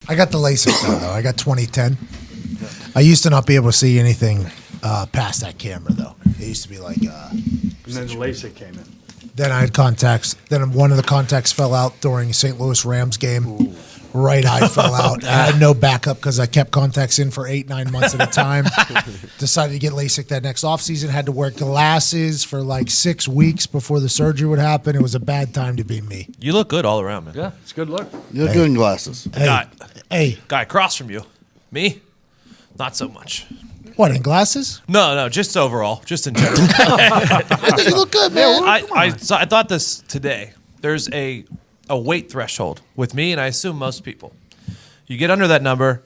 I got the LASIK though. I got 2010. I used to not be able to see anything past that camera though. It used to be like. And then the LASIK came in. Then I had contacts. Then one of the contacts fell out during a St. Louis Rams game. Ooh. Right eye fell out. I had no backup because I kept contacts in for 8-9 months at a time. Decided to get LASIK that next offseason. Had to wear glasses for like 6 weeks before the surgery would happen. It was a bad time to be me. You look good all around, man. Yeah, it's a good look. You look good in glasses. Guy across from you. Me? Not so much. What, in glasses? No, just overall. Just in general. I think you look good, man. I thought this today. There's a weight threshold with me, and I assume most people. You get under that number,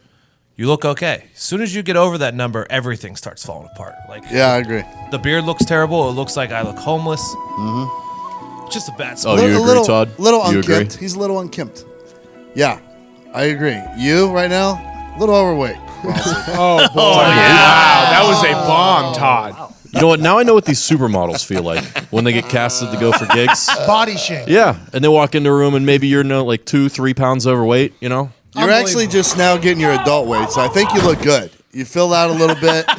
you look okay. As soon as you get over that number, everything starts falling apart. Like, yeah, I agree. The beard looks terrible. It looks like I look homeless. Mm-hmm. Just a bad spot. Oh, you agree, Todd? Little you unkempt. Agree? He's a little unkempt. Yeah, I agree. You, right now, a little overweight. Oh, boy. Wow, that was a bomb, Todd. Wow. You know what? Now I know what these supermodels feel like when they get casted to go for gigs. Body shape. Yeah, and they walk into a room and maybe you're like 2-3 pounds overweight. You know, you're actually just now getting your adult weight, so I think you look good. You filled out a little bit. I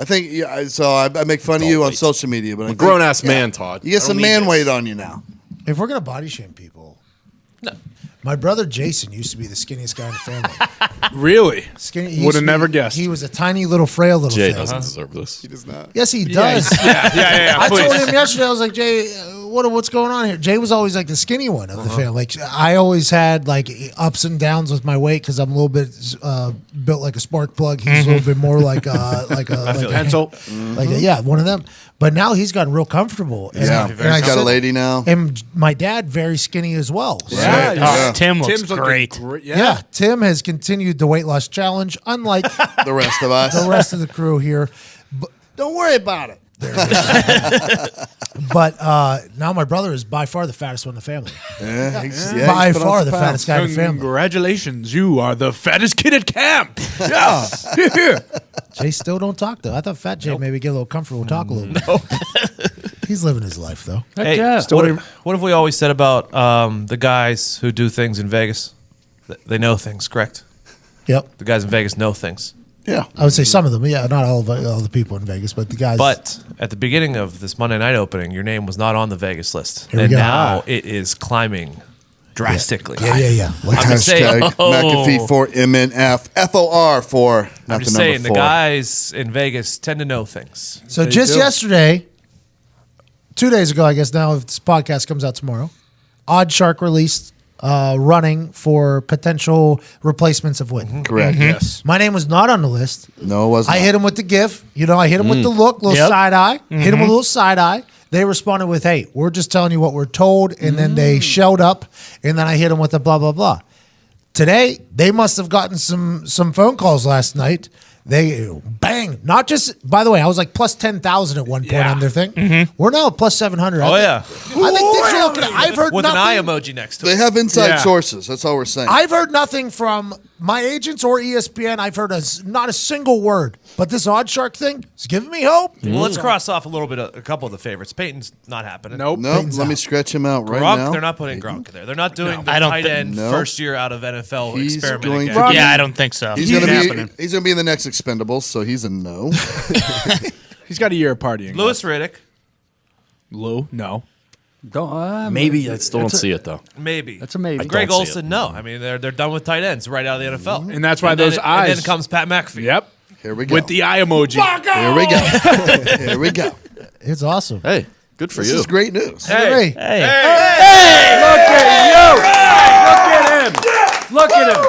think so. I make fun of you on social media, but I'm a grown ass man, Todd. You get some man weight on you now. If we're gonna body shame people, no. My brother Jason used to be the skinniest guy in the family. Really? Skinny. Would have never guessed. He was a tiny little frail little Jay thing. doesn't deserve this. He does not. Yes, he does. Yeah. I told him yesterday, I was like, Jay, what's going on here? Jay was always like the skinny one of the family. Like I always had like ups and downs with my weight because I'm a little bit built like a spark plug. He's a little bit more like a pencil. One of them. But now he's gotten real comfortable. And he's got a lady now. And my dad, very skinny as well. So, Tim looks great. Yeah, Tim has continued the weight loss challenge, unlike the rest of us. The rest of the crew here. But don't worry about it. But now my brother is by far the fattest one in the family. By far the fattest guy in the family. Congratulations, you are the fattest kid at camp. Yeah. Jay still don't talk though. I thought Fat Jay maybe get a little comfortable, talk a little bit. He's living his life though. Hey, what have we always said about the guys who do things in Vegas? They know things, correct? Yep. The guys in Vegas know things. Yeah, I would say some of them. Yeah, not all the people in Vegas, but the guys. But at the beginning of this Monday night opening, your name was not on the Vegas list, Here and now it is climbing drastically. Yeah. I'm just saying, McAfee for MNF, FOR for. I'm just saying, the guys in Vegas tend to know things. So just yesterday, 2 days ago, I guess now, if this podcast comes out tomorrow, Odd Shark released. Running for potential replacements of Whit. Correct. Yes. My name was not on the list. No, it wasn't. I hit him with the gif. I hit him with the look, little side eye. Hit him with a little side eye. They responded with, "Hey, we're just telling you what we're told," and then they showed up, and then I hit him with the blah blah blah. Today, they must have gotten some phone calls last night. They bang. Not just, by the way, I was like plus 10,000 at one point on their thing. We're now at plus 700. Yeah. I think things are looking. I've heard with nothing. An eye emoji next to it. They have inside sources. That's all we're saying. I've heard nothing from my agents or ESPN. I've heard not a single word. But this Odd Shark thing is giving me hope. Well, let's cross off a couple of the favorites. Peyton's not happening. Nope. Let me stretch him out right Gronk, now. They're not putting Gronk in there. They're not doing the tight end first year out of NFL experiment again. Yeah, I don't think so. He's going to be in the next Expendables, so he's a no. He's got a year of partying. Louis Riddick. Lou? No. Maybe I still don't see it though. Maybe that's amazing. Greg Olsen, no. I mean, they're done with tight ends right out of the NFL, and that's why eyes. And then comes Pat McAfee. Yep. Here we go with the eye emoji. Here we go. Here we go. It's awesome. Hey, good for you. This is great news. Hey. Look at you. Look at him.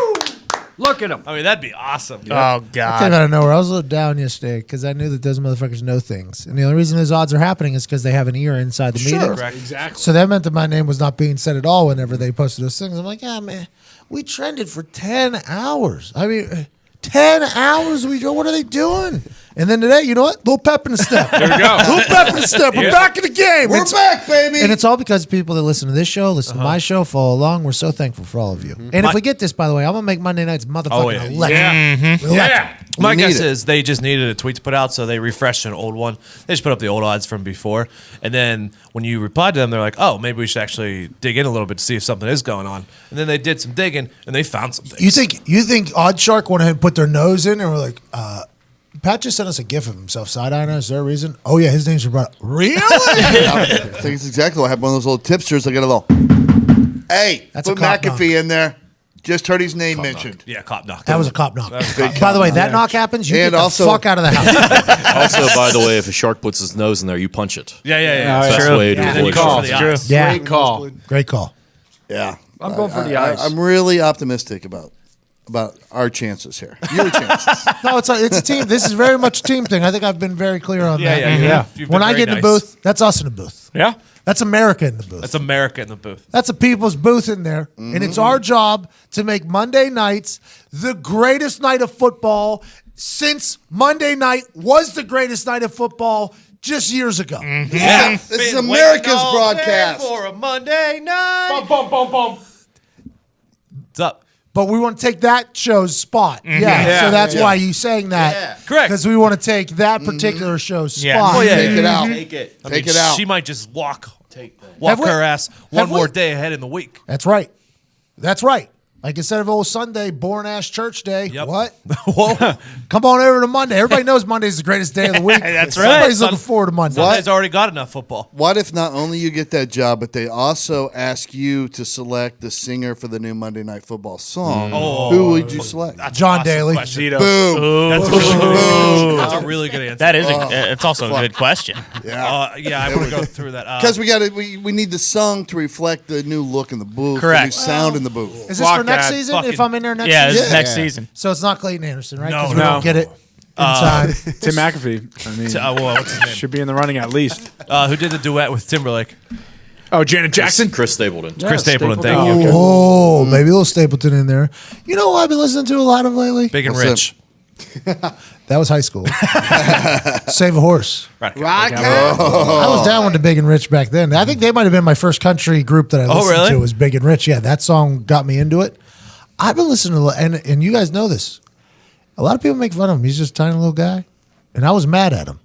Look at him. I mean, that'd be awesome. Dude. Oh, God. I came out of nowhere. I was a little down yesterday because I knew that those motherfuckers know things. And the only reason those odds are happening is because they have an ear inside the meeting. Correct. Exactly. So that meant that my name was not being said at all whenever they posted those things. I'm like, yeah, man, we trended for 10 hours. I mean, 10 hours. What are they doing? And then today, you know what? Little pep in the step. There we go. Little pep in the step. We're back in the game. We're back, baby. And it's all because of people that listen to this show, listen to my show, follow along. We're so thankful for all of you. And if we get this, by the way, I'm going to make Monday nights motherfucking electric. Electric. My guess is they just needed a tweet to put out, so they refreshed an old one. They just put up the old odds from before. And then when you replied to them, they're like, oh, maybe we should actually dig in a little bit to see if something is going on. And then they did some digging, and they found some things. You think Odd Shark went ahead and put their nose in and were like, Pat just sent us a gif of himself side-eyeing us. Is there a reason? Oh, yeah, his name's Roberto. Really? I think it's exactly what happened. One of those little tipsters. I got a little, hey, That's put a cop McAfee in there. Just heard his name Cop mentioned. knock. Yeah, cop knock. That was a cop knock. Big By the way, that knock happens, you And get the also- fuck out of the house. Also, by the way, if a shark puts his nose in there, you punch it. Yeah. That's the best way to And then you avoid go for sharks. the True. eyes. Yeah. Great call. Great call. Yeah. I'm going for the ice. I'm really optimistic about our chances here. Your chances. No, it's a team. This is very much a team thing. I think I've been very clear on that. Yeah. You've When been I very get in the nice. booth, that's us in the booth. Yeah. That's America in the booth. That's America in the booth. That's a people's booth in there. And it's our job to make Monday nights the greatest night of football since Monday night was the greatest night of football just years ago. Yeah. This is America's broadcast. For a Monday night. What's up? But we want to take that show's spot. Yeah. So that's why you saying that. Correct. Because we want to take that particular show's Yeah. spot. Oh, yeah. Take it out. Take it. Take it out. She might just walk Have we- her ass one have we- more day ahead in the week. That's right. That's right. Like instead of old Sunday, boring ass church day. Yep. What? Whoa. Come on over to Monday. Everybody knows Monday's the greatest day of the week. That's right. Everybody's looking forward to Monday. Sunday's already got enough football. What if not only you get that job, but they also ask you to select the singer for the new Monday Night Football song? Who would you select? John Daly. Question. Boom. That's Boom. a really good answer. That is it's also a good question. Yeah. Yeah, I want to go through that. Because we need the song to reflect the new look in the booth, Correct. the new sound in the booth. Is this for Fuck next that. season? Fucking- If I'm in there next Yeah, this season? is next season. So it's not Clayton Anderson, right? No, 'Cause we no. don't get it in time. Tim McAfee. I mean, What's his name? should be in the running at least. Who did the duet with Timberlake? Oh, Janet Jackson. Chris Stapleton. Chris Stapleton. Thank Oh, you. okay. Oh, maybe a little Stapleton in there. You know what I've been listening to a lot of lately? Big and What's rich. That was high school. Save a Horse. Right. I was down with the Big and Rich back then. I think they might have been my first country group that I listened really? to was Big and Rich. Yeah, that song got me into it. I've been listening to, and you guys know this. A lot of people make fun of him. He's just a tiny little guy. And I was mad at him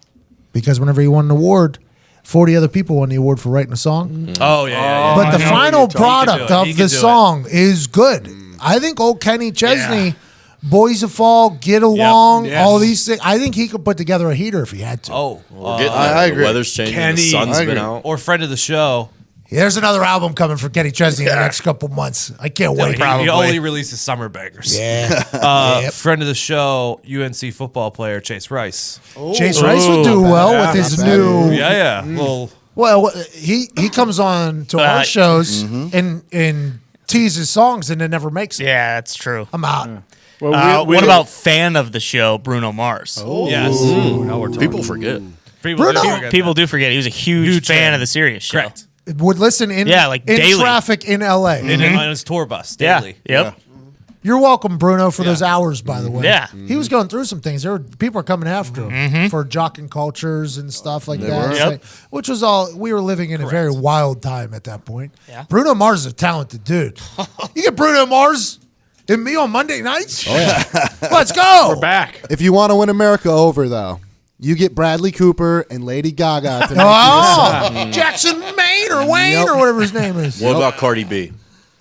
because whenever he won an award, 40 other people won the award for writing a song. Oh, yeah. But the I know final what you're talking product about. of He the can do it. song is good. I think old Kenny Chesney, Boys of Fall, Get Along, Yes. all these things. I think he could put together a heater if he had to. Oh, We're getting I there. agree. The weather's changing. Kenny. The sun's I been agree. out. or friend of the show. There's another album coming for Kenny Chesney in the next couple months. I can't wait. He only releases summer bangers. Yeah. Yep. Friend of the show, UNC football player Chase Rice. Chase Rice would do well with his new. Yeah. Well, Well, he comes on to our shows and teases songs and then never makes it. Yeah, that's true. I'm out. Well, What about fan of the show, Bruno Mars? yes. People forget. People do forget he was a huge fan fan. of the Sirius show. Correct. Would listen in like in daily. traffic in LA. On his tour bus Yeah. daily. Yep. You're welcome, Bruno, for those hours, by the way. Yeah. He was going through some things. There were people are coming after him for jocking cultures and stuff like that. were. It's Yep. like- which was all we were living in a very wild time at that point. Yeah. Bruno Mars is a talented dude. You get Bruno Mars and me on Monday nights? Oh yeah. Let's go. We're back? If you want to win America over, though, you get Bradley Cooper and Lady Gaga to make Oh, Jackson Maine or Wayne or whatever his name is. What about Cardi B?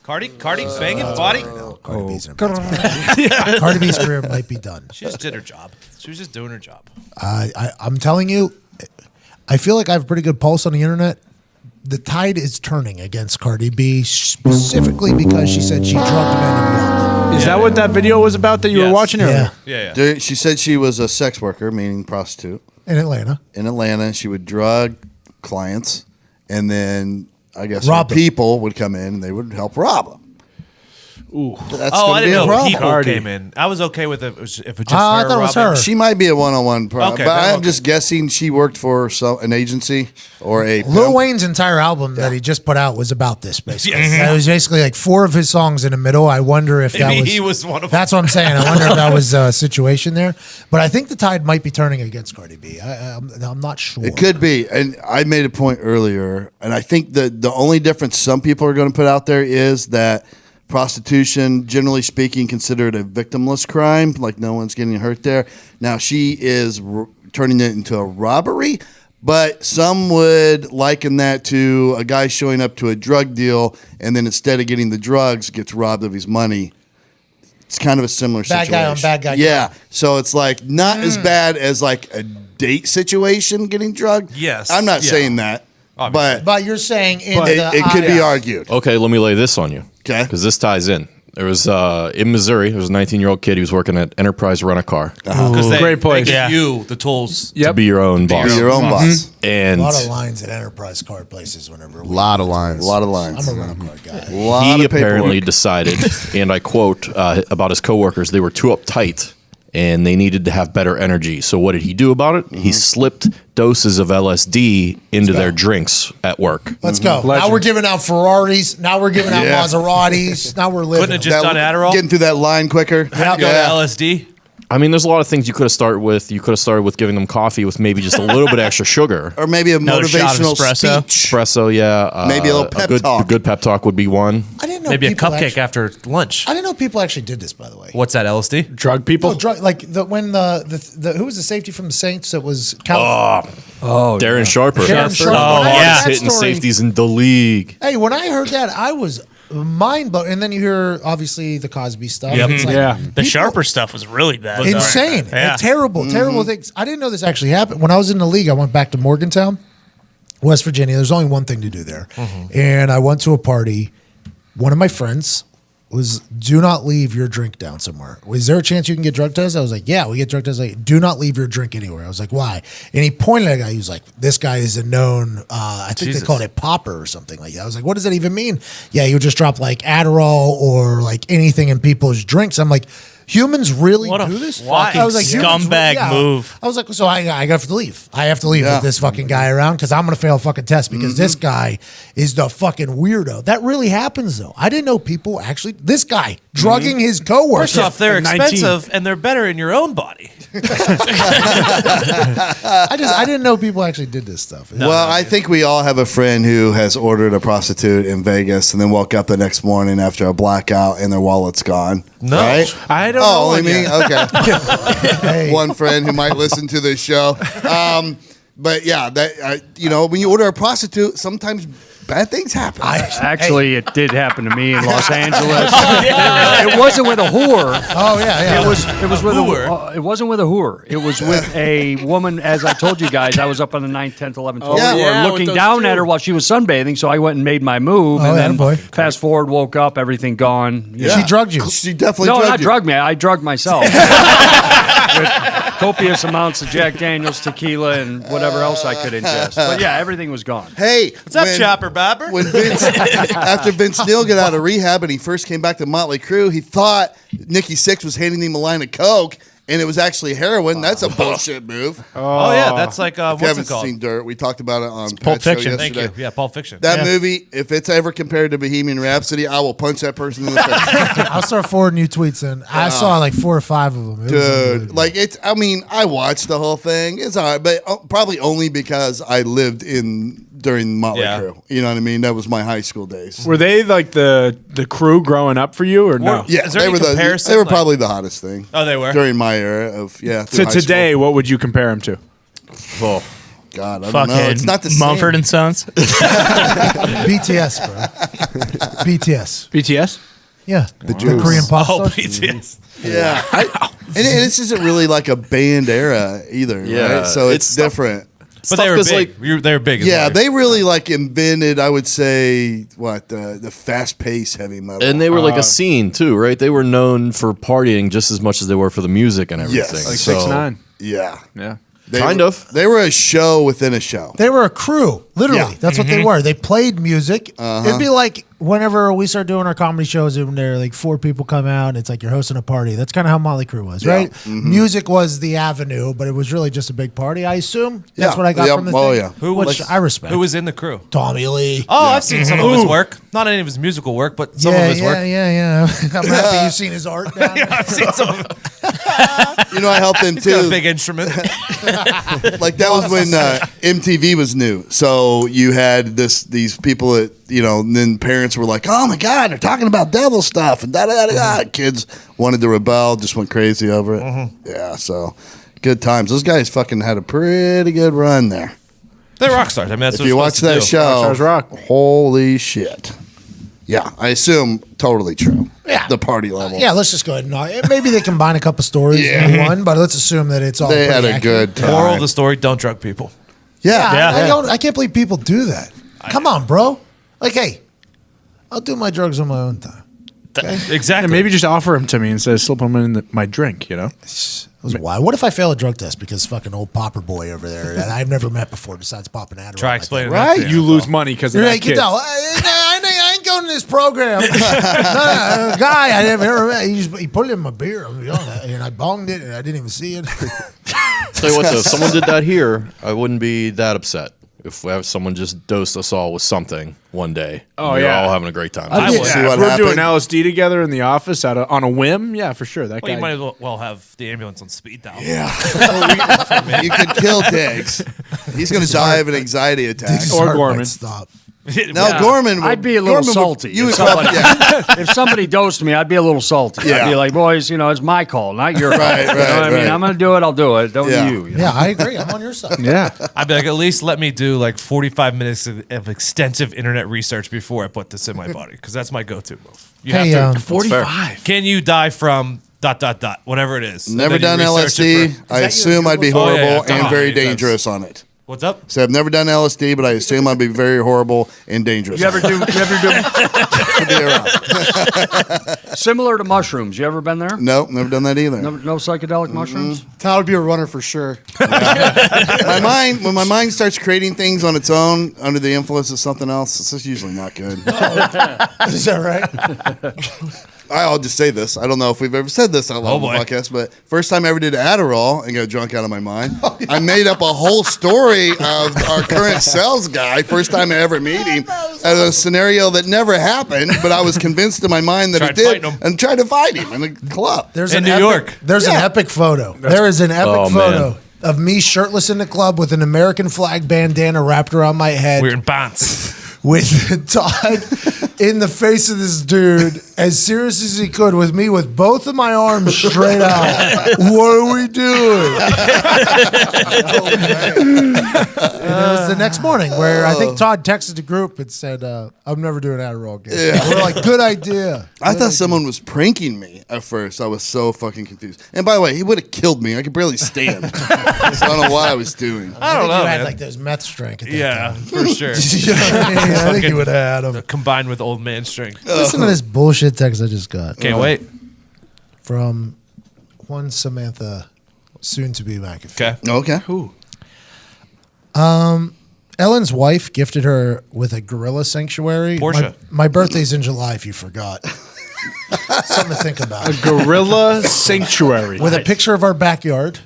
Cardi banging body. Cardi B's in a Cardi B's career might be done. She just did her job. She was just doing her job. I'm telling you, I feel like I have a pretty good pulse on the internet. The tide is turning against Cardi B, specifically because she said she drugged a man in London. Is that what that video was about that you were Yes. watching earlier? Yeah, Yeah. She said she was a sex worker, meaning prostitute, in Atlanta. in Atlanta. She would drug clients, and then I guess Rob them. people would come in and they would help rob them. That's Oh, I didn't know problem. people Cardi. came in. I was okay with it if it just her. I thought it was robbing. her. She might be a one-on-one problem, Okay, but then I'm okay. just guessing she worked for an agency or a Lil pimp. Wayne's entire album that he just put out was about this, basically. Yes. It was basically like 4 of his songs in the middle. I wonder if that Maybe was... he was one of them. That's what I'm saying. I wonder if that was a situation there. But I think the tide might be turning against Cardi B. I'm not sure. It could be, and I made a point earlier, and I think the only difference some people are going to put out there is that prostitution, generally speaking, considered a victimless crime, like no one's getting hurt there. Now she is turning it into a robbery, but some would liken that to a guy showing up to a drug deal and then instead of getting the drugs, gets robbed of his money. It's kind of a similar Bad situation. guy on bad guy. Yeah, so it's like not as bad as like a date situation getting drugged. Yes, I'm not yeah. saying that, Obviously. But you're saying in it could be argued. Okay, let me lay this on you. Okay. Because this ties in. There was in Missouri. There was a 19-year-old kid. He was working at Enterprise Rent a Car Because they, Great place. They give Yeah. you the tools. to be your own boss. Be your own boss. a And lot of lines at Enterprise card places whenever. A lot of lines. A lot of lines. I'm a rental car guy. A lot he of paperwork. apparently decided, and I quote about his coworkers, they were too uptight and they needed to have better energy. So what did he do about it? He slipped doses of LSD into their drinks at work. Let's go. Now Legend. we're giving out Ferraris. Now we're giving out Yeah. Maseratis. Now we're living. Couldn't have just done Adderall? Getting through that line quicker. Had to go to LSD. I mean, there's a lot of things you could have started with. You could have started with giving them coffee with maybe just a little bit extra sugar. Or maybe a Another shot of motivational espresso. speech. Espresso, yeah. Maybe a little pep talk. A good pep talk would be one. I didn't know Maybe a people cupcake actually- after lunch. I didn't know people actually did this. By the way, What's that, LSD? Drug people. No, like when the who was the safety from the Saints that was California. Darren Sharper. Darren Sharper. Oh, When I heard yeah. that Hitting story- safeties in the league. Hey, when I heard that, I was mind blown. And then you hear obviously the Cosby stuff. Yep. It's like, Yeah. The Sharper stuff was really bad. insane, Yeah. terrible things. I didn't know this actually happened. When I was in the league, I went back to Morgantown, West Virginia. There's only one thing to do there, and I went to a party. One of my friends was, do not leave your drink down somewhere. Was there a chance you can get drug tested? I was like, yeah, we get drug tested. Like, do not leave your drink anywhere. I was like, why? And he pointed at a guy. He was like, this guy is a known, I think Jesus. they called it popper or something like that. I was like, what does that even mean? Yeah, he would just drop like Adderall or like anything in people's drinks. I'm like, humans really What a do this? fucking I was like, humans scumbag move. I was like, so I have to leave. I have to leave Yeah. with this fucking guy around because I'm going to fail a fucking test because this guy is the fucking weirdo. That really happens though. I didn't know people actually, this guy drugging his coworker. First off, they're 19. expensive and they're better in your own body. I didn't know people actually did this stuff. Well, I think we all have a friend who has ordered a prostitute in Vegas and then woke up the next morning after a blackout and their wallet's gone. No. Right? I don't know. Oh, only one me? yet. Okay. One friend who might listen to this show. But yeah, when you order a prostitute, sometimes bad things happen. Actually, it did happen to me in Los Angeles. It wasn't with a whore. Oh yeah. It was with Whore. it wasn't with a whore. It was with a woman. As I told you guys, I was up on the 9th, 10th, 11th, 12th Yeah. floor, Yeah, with looking those down two. at her while she was sunbathing. So I went and made my move, Oh, and then attaboy. fast forward, woke up, everything gone. Yeah. She drugged you. She definitely No, drugged not you. drugged me. I drugged myself. With copious amounts of Jack Daniels, tequila, and whatever else I could ingest. But yeah, everything was gone. Hey, What's up, Chopper Bobber? When Vince, after Vince Neil got out of rehab and he first came back to Motley Crue, he thought Nikki Sixx was handing him a line of coke, and it was actually heroin. That's a bullshit move. Oh, yeah, that's like, If you what's it haven't called? seen Dirt, we talked about it on Pulp Pat's show Fiction. Thank yesterday. you. Yeah, Pulp Fiction. That movie, if it's ever compared to Bohemian Rhapsody, I will punch that person in the face. I'll start forwarding you tweets, and I saw like 4 or 5 of them. It was Dude, unbelievable. like it's. I mean, I watched the whole thing. It's all right, but probably only because I lived during Motley Yeah. Crue. You know what I mean? That was my high school days. Were they like the crew growing up for you or no? Yeah, Is there they any were comparison, they were like- probably the hottest thing. Oh, they were? during my era of To through high today, what would you compare them to? school. God, I don't know. Fucking It's not the same. Mumford and Sons. BTS, bro. BTS. BTS? Yeah, the Jews. Korean pop Oh, stars. BTS. Yeah, and this isn't really like a band era either. Yeah, right? So it's it's different. But they were Stuff is big. They were big. is Yeah, what they really like invented. I would say the fast paced heavy metal. And they were like a scene too, right? They were known for partying just as much as they were for the music and everything. Yes. Like So- 6ix9ine. yeah, Yeah. Kind of. They were a show within a show. They were a crew, literally. Yeah. That's what they were. They played music. It'd be like whenever we start doing our comedy shows, and there are like 4 people come out, and it's like you're hosting a party. That's kind of how Motley Crue was, right? Mm-hmm. Music was the avenue, but it was really just a big party. I assume that's what I got from the thing. Yeah. Which I respect. Who was in the crew? Tommy Lee? Oh, I've seen some of his work. Not any of his musical work, but some of his work. Yeah. I'm happy you've seen his art down there. I've seen some of it. I helped him He's got a too. big instrument. Like that was when MTV was new. So you had these people that and then parents were like, "Oh my God, they're talking about devil stuff," and da da da da. Kids wanted to rebel, just went crazy over it. Yeah, so good times. Those guys fucking had a pretty good run there. They're rock stars. I mean, that's If what you we're watch supposed to that do. show, Rock stars rock. holy shit. Yeah, I assume totally true. Yeah. The party level. Yeah, let's just go ahead and maybe they combine a couple stories in one, but let's assume that it's all They had pretty a accurate. good time. Moral of the story: don't drug people. Yeah. I can't believe people do that. Come on, bro. Like, hey, I'll do my drugs on my own time. Exactly. Maybe just offer them to me instead of slip them in my drink, Why? What if I fail a drug test because fucking old popper boy over there that I've never met before besides popping Adderall? Try explaining Right? that to You lose money because of You're that like, kid. no, I ain't going to this program. No, a guy I never met, he put it in my beer, and I bonged it, and I didn't even see it. Tell you what, though, if someone did that here, I wouldn't be that upset. If someone just dosed us all with something one day, Oh, we were yeah. all having a great time. I would. See Yeah, what if we're doing happened? LSD together in the office on a whim, yeah, for sure. That Well, guy. you might as well have the ambulance on speed dial. Yeah. You could kill Diggs. He's going to die of an anxiety attack. Or Heart might Gorman. Stop. Now, Gorman would, I'd be a little Gorman would- salty. You would if, somebody, yeah. if somebody dosed me, I'd be a little salty. Yeah. I'd be like, boys, it's my call, not your call. Right, You know what I right, mean? right. I'm going to do it. I'll do it. Don't Yeah. you? Yeah, I agree. I'm on your side. Yeah. I'd be like, at least let me do like 45 minutes of extensive internet research before I put this in my body, because that's my go-to move. You Hey, have to. 45. Can you die from ... whatever it is? And Never then you done research it LSD. for- I assume I'd be Oh, horrible yeah, yeah. and very Makes sense. dangerous on it. What's up? So I've never done LSD, but I assume I'd be very horrible and dangerous. You ever do to be around. similar to mushrooms? You ever been there? Nope, never done that either. No psychedelic mushrooms? Tyler would be a runner for sure. When my mind starts creating things on its own under the influence of something else, it's just usually not good. Is that right? I'll just say this. I don't know if we've ever said this out loud on the boy. podcast, but first time I ever did Adderall and got drunk out of my mind, I made up a whole story of our current sales guy, first time I ever meet him, at a scenario that never happened, but I was convinced in my mind that Tried it did, fighting him. and tried to fight him in the club. There's In an New York. There's an epic photo. There is an epic Oh, photo man. of me shirtless in the club with an American flag bandana wrapped around my head. We're in bounce. With Todd in the face of this dude as serious as he could, with me with both of my arms straight out. What are we doing? And it was the next morning where I think Todd texted the group and said, I'm never doing Adderall again. Yeah. We're like, good idea. I thought someone was pranking me at first. I was so fucking confused. And by the way, he would have killed me. I could barely stand. So I don't know what I was doing. I don't think know, you had man. like those meth strength at that Yeah, time. for sure. You know what I mean? I think you would have had him. Combined with old man strength. Listen to this bullshit text I just got. Can't wait. From one Samantha, soon to be McAfee. Okay. Okay. Ellen's wife gifted her with a gorilla sanctuary. Portia. My birthday's in July, if you forgot. Something to think about. Gorilla Sanctuary. With a picture of our backyard,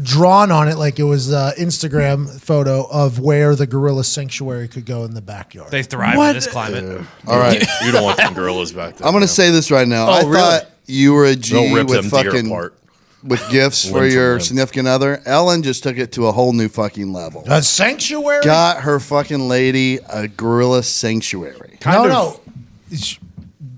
drawn on it like it was an Instagram photo of where the gorilla sanctuary could go in the backyard. They thrive in this climate. All right. You don't want them gorillas back there. I'm going to say this right now. I really? thought you were a G They'll rip with them deer fucking apart. with gifts for Limb from your limb. significant other. Ellen just took it to a whole new fucking level. A sanctuary? Got her fucking lady a gorilla sanctuary. No.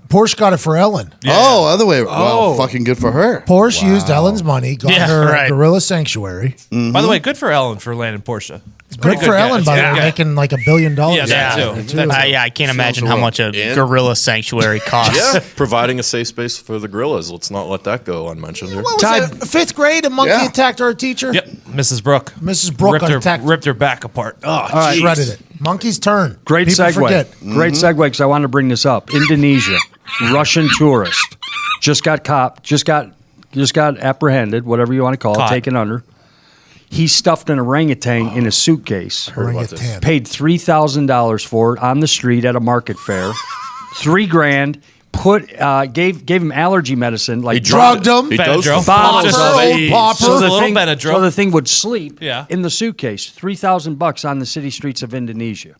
Porsche got it for Ellen. Oh, other way. Well, fucking good for her. Porsche used Ellen's money, got Yeah, her right. a gorilla sanctuary. By the way, good for Ellen for landing Porsche. It's Good for Ellen, by the way, making like $1 billion. Yeah, that Yeah, too. That too. I can't imagine how much a And- gorilla sanctuary costs. Yeah, providing a safe space for the gorillas. Let's not let that go unmentioned here. What was that? Fifth grade, a monkey Yeah. attacked our teacher? Yep, Mrs. Brooke. Mrs. Brooke attacked. ripped her back apart. Oh, Shredded it. Monkey's turn. Great People segue. forget. Great segue because I wanted to bring this up. Indonesia, Russian tourist just got apprehended, whatever you want to call Caught. it, taken under. He stuffed an orangutan in a suitcase. Orangutan. Paid $3,000 for it on the street at a market fair. $3,000. Gave him allergy medicine, like drugged him. He dosed him. bottles Just of a it. little popper. Just a little thing, Benadryl. so the thing would sleep Yeah. in the suitcase. $3,000 on the city streets of Indonesia.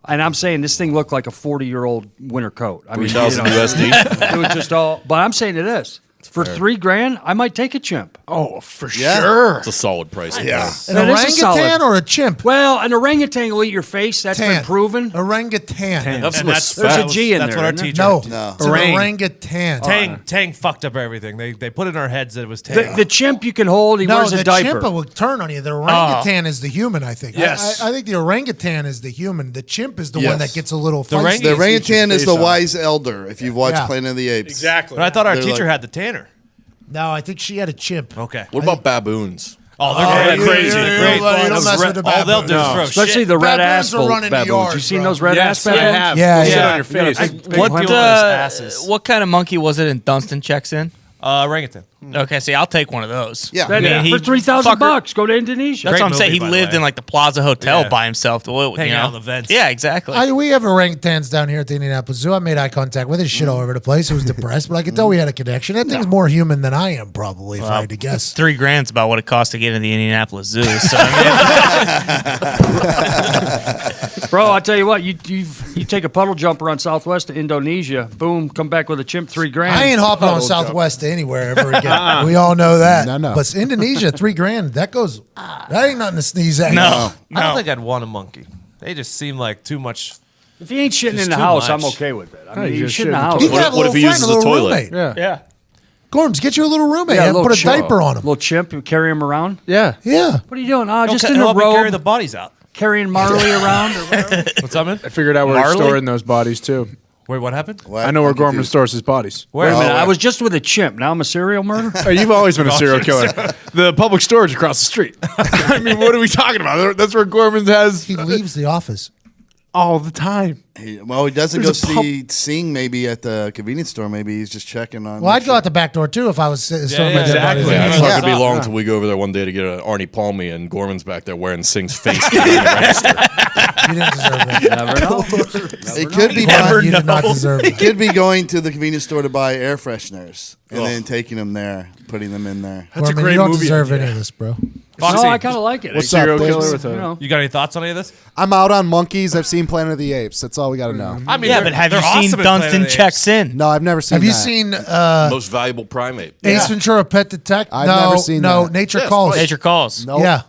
And I'm saying this thing looked like a 40-year-old winter coat. I mean, 3,000 USD. it was just all. But I'm saying it is. For $3,000, I might take a chimp. Oh, for Yeah. sure. It's a solid price. Yeah. An That is a orangutan solid- or a chimp? Well, an orangutan will eat your face. That's been proven. Orangutan. That's And what's that's, There's a that G in that's there, what our isn't teacher. No, No. it's an Orang. orangutan. Tang fucked up everything. They put in our heads that it was Tang. The chimp you can hold. He No, wears the a diaper. chimp will turn on you. The orangutan is the human, I think. Yes. I think the orangutan is the human. The chimp is the Yes. one that gets a little The feisty. The Eats orangutan your is the face off. wise elder. If you've watched Yeah. Planet of the Apes, Exactly. but I thought our They're teacher like- had the Tanner. No, I think she had a chimp. Okay. What about baboons? Oh, they're yeah, crazy. yeah, They're yeah, great. yeah, you don't Those mess with the all they'll do is baboons. throw Especially shit. the red Baboons ass will run in the baboons. yard, You seen bro. those red Yes, ass I baboons? have. Yeah, Sit yeah. on your face. Big What hump. asses. what kind of monkey was it in Dunston checks in? Orangutan. Okay, see, I'll take one of those. Yeah. That- Yeah, he- for $3,000 fucker- go to Indonesia. That's Great what I'm saying. movie, He by the lived way. in like the Plaza Hotel Yeah. by himself. You Hanging know? out on the vents. Yeah, exactly. We have orangutans down here at the Indianapolis Zoo. I made eye contact with it. Shit all over the place. It was depressed, but I could tell we had a connection. That thing's more human than I am, probably, if I had to guess. $3,000's about what it costs to get into the Indianapolis Zoo. So I mean, Bro, I tell you what, you take a puddle jumper on Southwest to Indonesia, boom, come back with a chimp, $3,000. I ain't hopping on Southwest to anywhere ever again. We all know that. No. But Indonesia, $3,000. That ain't nothing to sneeze at. no, I don't no. think I'd want a monkey. They just seem like too much. If he ain't shitting Just in the too house, much. I'm okay with it. I No, mean, you you just shit in the shit in the house. You can What have a if he little friend, uses a the little toilet? roommate. Yeah. Gorms, get you a little roommate Yeah, and put a diaper on him. Little chimp, you carry him around. Yeah. Yeah. What are you doing? Oh, just He'll in a help me carry robe, the bodies out. carrying Marley around or whatever. What's that, man? I figured out where Marley? he's storing those bodies too. Wait, what happened? What? I know where I'm Gorman confused. stores his bodies. Wait a Where? minute, Oh, I was just with a chimp. Now I'm a serial murderer? Oh, you've always been a serial killer. The public storage across the street. I mean, what are we talking about? That's where Gorman has He leaves the office. all the time. He doesn't There's go a pub- see Sing maybe at the convenience store. Maybe he's just checking on. Well, I'd go out the back door too if I was storing my dead exactly. bodies. Yeah, it's Yeah. not gonna be long until we go over there one day to get an Arnie Palmy, and Gorman's back there wearing Sing's face. behind the register. You didn't deserve that. Never know. It could be. Ron, you did not deserve It that. could be going to the convenience store to buy air fresheners and then taking them there, putting them in there. That's a Gorman, great you don't movie deserve idea. any of this, bro. Foxy, No, I kind of like it. What's Serial up, killer Diggs? with a. You know. you got any thoughts on any of this? I'm out on monkeys. I've seen Planet of the Apes. That's all we got to know. I mean, Yeah, they're- but have they're you seen awesome at Planet of Dunston the checks Apes. in? No, I've never seen Have you that. seen Most valuable primate. Ace Ventura Pet Detective? I've no, never seen no. that. Nature Yes, Calls. Nature calls. Nope. Yeah.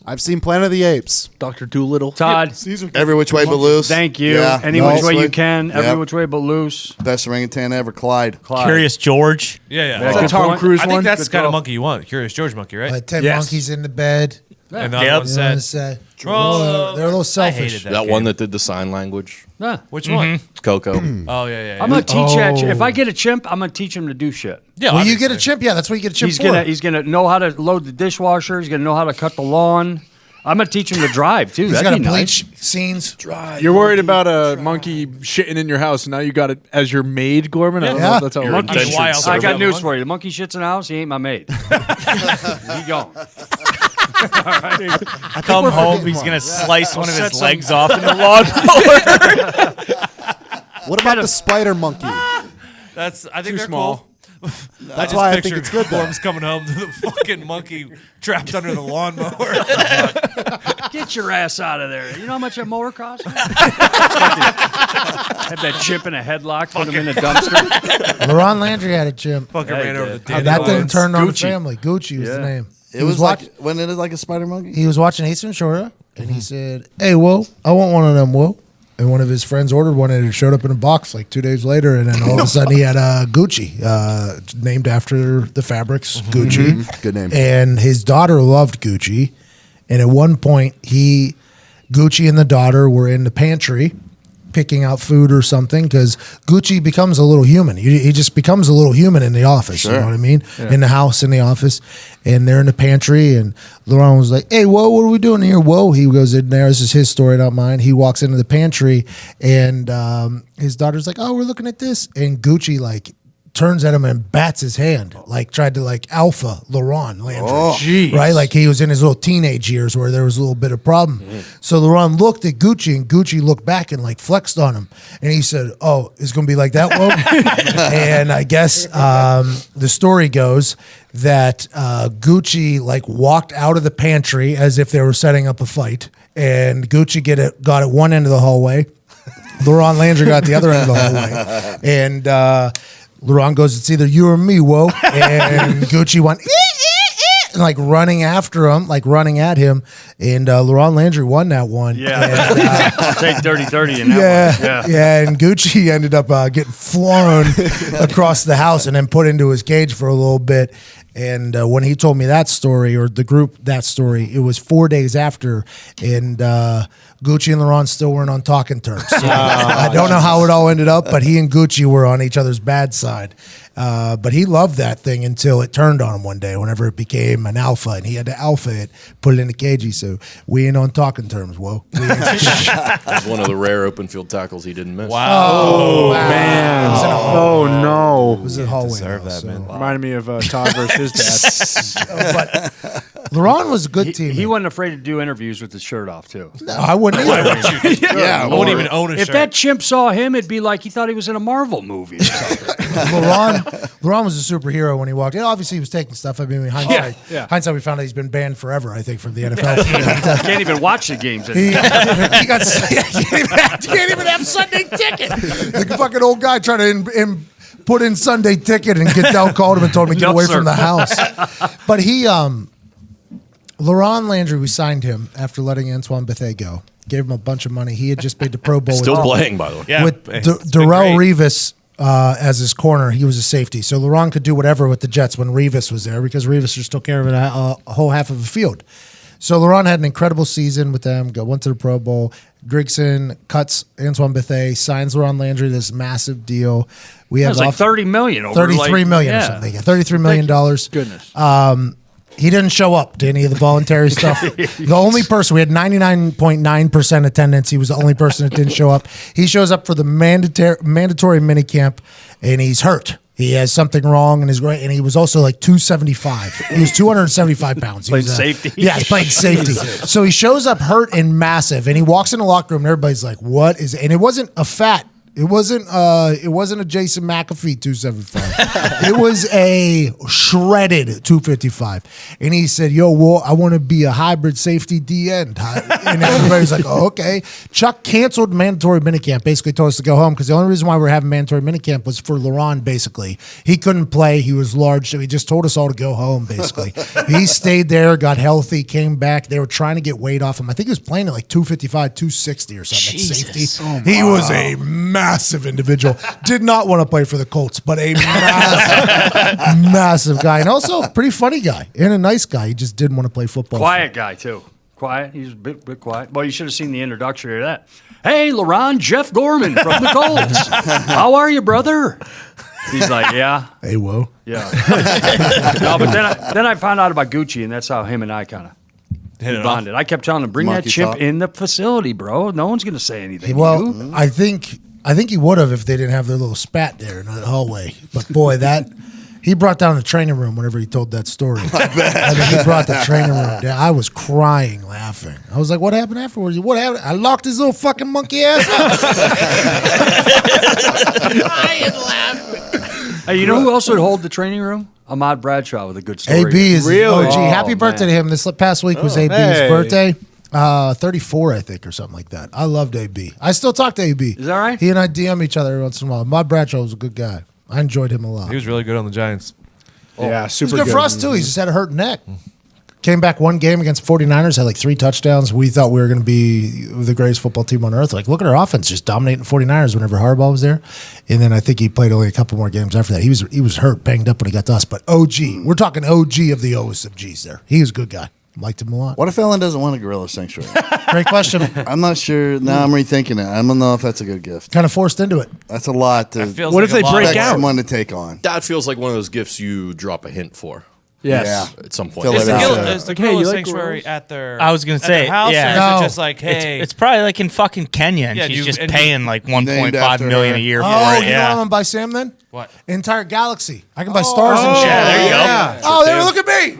I've seen Planet of the Apes. Dr. Doolittle. Todd, Every which way but loose. thank you. Yeah. Any No. which way you can, every Yep. which way but loose. Best orangutan ever, Clyde. Clyde. Curious George. Yeah, Yeah, Is that good Tom point. Cruise I one? think that's the Good kind of call. monkey you want. Curious George monkey, right? 10 Yes. monkeys in the bed. And the other Yep. one You know what I'm said, saying? Oh, They're a little I selfish. hated That that one game. that did the sign language. Yeah. Which one? Coco. Oh, yeah. I'm gonna teach that. If Oh. I get a chimp, I'm gonna teach him to do shit. Yeah, Well, you get a obviously. chimp. Yeah, that's what you get a chimp He's for. gonna know how to load the dishwasher. He's gonna know how to cut the lawn. I'm gonna teach him to drive too. He's That'd got to be nice. bleach scenes. You're worried about a monkey shitting in your house, and now you got it as your maid, Gorman? I don't know Yeah. if that's how it Your works. indentured wild. I servant. got news for you. The monkey shits in the house. He ain't my mate. He gone. Come home, he's gonna slice one of his legs off in the lawnmower. What about the spider monkey? That's, I think Too they're small. cool. That's why I think it's good. Though. Gorm's coming home to the fucking monkey trapped under the lawnmower. Get your ass out of there. You know how much a mower costs? Have that chimp in a headlock, put him in a dumpster. LaRon Landry had a chimp. Fucking ran over the And dandelions. that thing turned on the Gucci. family. Gucci was the Yeah. name. It was like, when it is like a spider monkey? He was watching Ace Ventura, and he said, "Hey, whoa, I want one of them, whoa." And one of his friends ordered one, and it showed up in a box like 2 days later. And then all of a sudden, he had a Gucci, named after the fabrics, Gucci. Good name. And his daughter loved Gucci. And at one point, Gucci and the daughter were in the pantry picking out food or something because Gucci becomes a little human. He just becomes a little human in the office. You know what I mean? In the house, in the office. And they're in the pantry. And LaRon was like, "Hey, whoa, what are we doing here? Whoa." He goes in there. This is his story, not mine. He walks into the pantry and his daughter's like, "Oh, we're looking at this." And Gucci like turns at him and bats his hand, like tried to like alpha LaRon Landry, right? Like he was in his little teenage years where there was a little bit of problem. So LaRon looked at Gucci, and Gucci looked back and like flexed on him, and he said, "Oh, it's gonna be like that, whoa." And I guess the story goes that Gucci like walked out of the pantry as if they were setting up a fight, and Gucci got at one end of the hallway. LaRon Landry got the other end of the hallway, and LaRon goes, "It's either you or me, whoa!" And Gucci went and like running after him, like running at him, and LaRon Landry won that one. Yeah, and, I'll take 30-30 in that one. yeah. And Gucci ended up getting flown across the house and then put into his cage for a little bit. And when he told me that story, or the group that story, it was 4 days after, and Gucci and LaRon still weren't on talking terms. So I don't know how it all ended up, but he and Gucci were on each other's bad side. But he loved that thing until it turned on him one day, whenever it became an alpha, and he had to alpha it, put it in the cage. So we ain't on talking terms, whoa. That's one of the rare open field tackles he didn't miss. Wow. Oh, man. Oh, no. It was a hallway. Deserve though, that, so. man. Reminded me of Todd versus his dad. But LaRon was a good team. He wasn't afraid to do interviews with his shirt off, too. No, I wouldn't either. I wouldn't even own a If shirt. that chimp saw him, it'd be like he thought he was in a Marvel movie or something. LaRon was a superhero when he walked in. Obviously, he was taking stuff. I mean, in hindsight, Yeah. hindsight, we found out he's been banned forever, I think, from the NFL. Can't even watch the games He anymore. can't even have Sunday ticket. The fucking old guy trying to put in Sunday ticket, and Goodell called him and told him to get No, away sir. from the house. But LaRon Landry, we signed him after letting Antoine Bethea go. Gave him a bunch of money. He had just made the Pro Bowl. Still with playing, by the way. Yeah, with it's been Darrell great. Revis as his corner. He was a safety. So LaRon could do whatever with the Jets when Revis was there, because Revis just took care of a whole half of the field. So LaRon had an incredible season with them, went to the Pro Bowl. Grigson cuts Antoine Bethea, signs LaRon Landry this massive deal. We It had was like $30 million. Over $33 million or yeah. something. Yeah, $33 million. Goodness. He didn't show up to any of the voluntary stuff. The only person, we had 99.9% attendance. He was the only person that didn't show up. He shows up for the mandatory minicamp, and he's hurt. He has something wrong in his right, and he was also like 275. He was 275 pounds. He Played was, safety. Yeah, he played safety. So he shows up hurt and massive, and he walks in the locker room, and everybody's like, "What is?" And it wasn't a fat. It wasn't a Jason McAfee 275. It was a shredded 255. And he said, "Yo, well, I want to be a hybrid safety D end." And everybody's like, "Oh, okay." Chuck canceled mandatory minicamp, basically told us to go home, because the only reason why we're having mandatory minicamp was for LaRon, basically. He couldn't play. He was large, so he just told us all to go home, basically. He stayed there, got healthy, came back. They were trying to get weight off him. I think he was playing at like 255, 260 or something at safety. He was a massive individual. Did not want to play for the Colts, but a massive guy, and also a pretty funny guy and a nice guy. He just didn't want to play football. Quiet guy, too. Quiet. He's a bit quiet. Well, you should have seen the introduction to that. Hey, LaRon, Jeff Gorman from the Colts. How are you, brother? He's like, yeah. Hey, whoa. Yeah. No, but then I found out about Gucci, and that's how him and I kind of bonded. I kept telling him, bring Monkey that chimp talk. in the facility, bro. No one's going to say anything to Well, you. I think he would have if they didn't have their little spat there in the hallway. But boy, he brought down the training room whenever he told that story. I mean, he brought the training room down. I was crying, laughing. I was like, "What happened afterwards? What happened?" I locked his little fucking monkey ass up. Crying, laughing. Hey, you know who else would hold the training room? Ahmad Bradshaw with a good story. AB is Really? OG. Oh, Happy birthday man. to him. This past week was AB's hey. birthday. 34, I think, or something like that. I loved AB. I still talk to AB. Is that right? He and I DM each other every once in a while. Ahmad Bradshaw was a good guy. I enjoyed him a lot. He was really good on the Giants. Yeah, He's super good for us, too. He just had a hurt neck. Came back one game against 49ers, had like 3 touchdowns. We thought we were going to be the greatest football team on earth. Like, look at our offense, just dominating 49ers whenever Harbaugh was there. And then I think he played only a couple more games after that. He was hurt, banged up when he got to us. But OG, we're talking OG of the O's of G's there. He was a good guy. Liked him a lot. What if Ellen doesn't want a gorilla sanctuary? Great question. I'm not sure. Now I'm rethinking it. I don't know if that's a good gift. Kind of forced into it. That's a lot to Feels What like if they a lot break of- expect out? someone to take on. That feels like one of those gifts you drop a hint for. Yes. at some point. Fill Is it the, out. is the gorilla you like sanctuary gorillas? at their? I was gonna at say, their house, yeah. or is No. it just like, hey, It's probably like in fucking Kenya, and Yeah, she's you- just and you- paying like 1.5 after million her. a year for Oh, it. you know what Yeah. I'm gonna buy Sam then? what? Entire galaxy. I can buy stars and shit. Yeah, there you go. Yeah. Oh, there, look at me.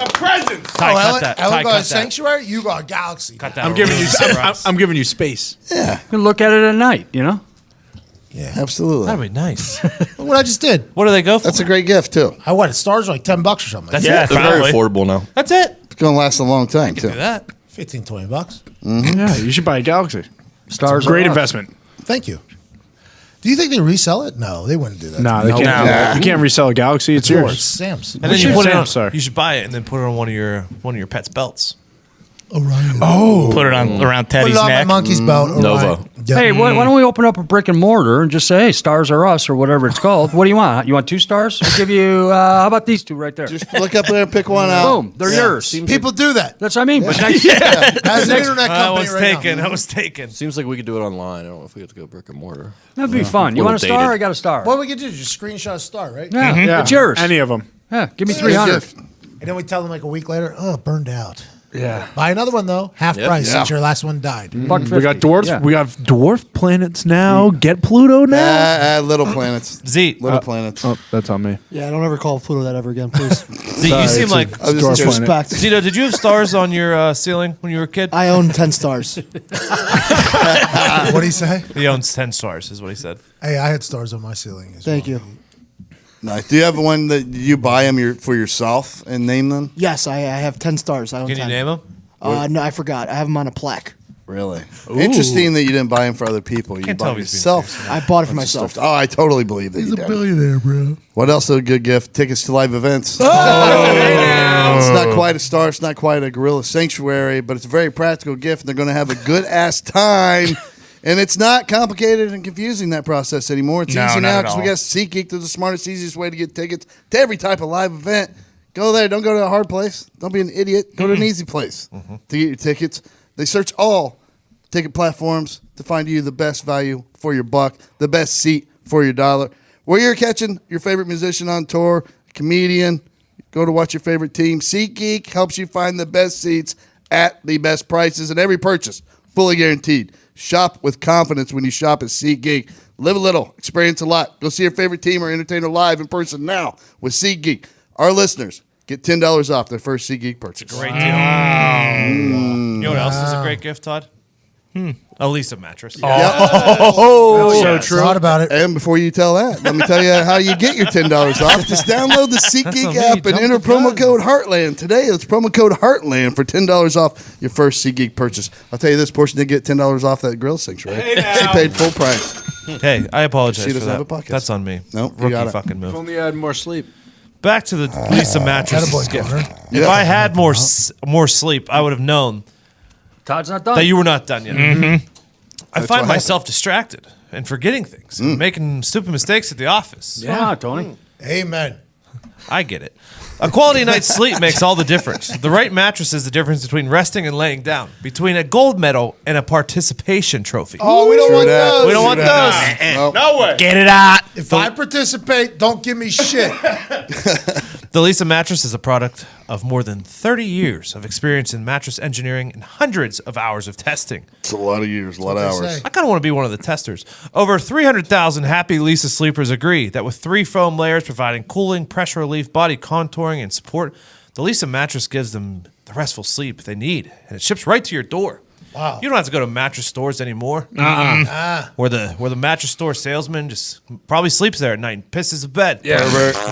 A present. Ty, Oh, cut Ellen, that. Ellen Ty, got a cut that. sanctuary. You got a galaxy. Cut that. I'm giving you. Surprise. I'm giving you space. You can look at it at night, you know? Absolutely. That'd be nice. Look what I just did. What do they go for? That's a great gift too. I what? Stars are like $10 or something. That's Yeah, it. They're very probably. affordable now. That's it. It's gonna last a long time too. Do that. 15, $20. Yeah, you should buy a Galaxy. Stars Great are us. investment. Thank you. Do you think they resell it? No, they wouldn't do that. No, they No. can't. No. You can't resell a Galaxy. It's Yours, yours. Sam's. And then you should put it say, on. I'm sorry. You should buy it and then put it on one of your pet's belts. Orion. Put it on around Put Teddy's it on my neck. monkey's belt. Orion. Nova. Yeah. Hey, why don't we open up a brick and mortar and just say, hey, Stars Are Us or whatever it's called? What do you want? You want 2 stars? I'll give you, how about these 2 right there? Just look up there and pick one out. Boom, they're yours. People do that. That's what I mean. But next, As an internet That company was right taken. now. That was taken. Seems like we could do it online. I don't know if we have to go brick and mortar. that'd be fun. You Little want a star? dated. I got a star. What we could do is just screenshot a star, right? Yeah, Yeah, it's yours. Any of them. Yeah, give me Good 300. gift. And then we tell them like a week later, oh, burned out. Yeah. Buy another one though, half price since your last one died. $1.50. We got dwarfs. Yeah. We got dwarf planets now. Get Pluto now. Little planets. Z. Little planets. Oh, that's on me. Yeah, don't ever call Pluto that ever again, please. Z, you seem like. I was just- Dwarf planet. Respect. Zito, did you have stars on your ceiling when you were a kid? I own 10 stars. What do you say? He owns 10 stars, is what he said. Hey, I had stars on my ceiling. As Thank well. you. Nice. Do you have one that you buy them for yourself and name them? Yes, I have 10 stars. I own Can you 10. name them? No, I forgot. I have them on a plaque. Really? Interesting that you didn't buy them for other people. You Can't bought tell them if he's yourself. I bought it for myself. Oh, I totally believe that you did. Billionaire, bro. What else is a good gift? Tickets to live events. It's not quite a star. It's not quite a gorilla sanctuary, but it's a very practical gift. They're going to have a good ass time. And it's not complicated and confusing, that process anymore. It's No, easy not now at because we all. got SeatGeek. They're the smartest, easiest way to get tickets to every type of live event. Go there. Don't go to a hard place. Don't be an idiot. Go to an easy place to get your tickets. They search all ticket platforms to find you the best value for your buck, the best seat for your dollar. Where you're catching your favorite musician on tour, comedian, go to watch your favorite team. SeatGeek helps you find the best seats at the best prices, and every purchase fully guaranteed. Shop with confidence when you shop at SeatGeek. Live a little, experience a lot. Go see your favorite team or entertainer live in person now with SeatGeek. Our listeners get $10 off their first SeatGeek purchase. Great deal. You know what else is a great gift, Todd? A Lisa mattress. So true. Thought about it. And before you tell that, let me tell you how you get your $10 off. Just download the SeatGeek on me. app and Jump enter the promo gun. code Heartland. Today, it's promo code Heartland for $10 off your first SeatGeek purchase. I'll tell you this, portion did get $10 off that grill sanctuary. She paid full price. Hey, I apologize She for doesn't have that. a pocket. That's on me. Nope, you Rookie got it. fucking move. Only had more sleep. Back to the Lisa mattress Attaboy, gift. Connor. If I had more sleep, I would have known Todd's not done. that you were not done yet. I find what myself distracted and forgetting things and making stupid mistakes at the office. Come on, Tony. Amen. I get it. A quality night's sleep makes all the difference. The right mattress is the difference between resting and laying down, between a gold medal and a participation trophy. Oh, we don't want that. those. We don't want those. Nope. No way. Get it out. If I participate, don't give me shit. The Lisa mattress is a product of more than 30 years of experience in mattress engineering and hundreds of hours of testing. It's a lot of years, a lot of They hours. say. I kind of want to be one of the testers. Over 300,000 happy Lisa sleepers agree that with 3 foam layers providing cooling, pressure relief, body contouring, and support, the Lisa mattress gives them the restful sleep they need, and it ships right to your door. Wow. You don't have to go to mattress stores anymore. Where the mattress store salesman just probably sleeps there at night and pisses the bed. Yeah.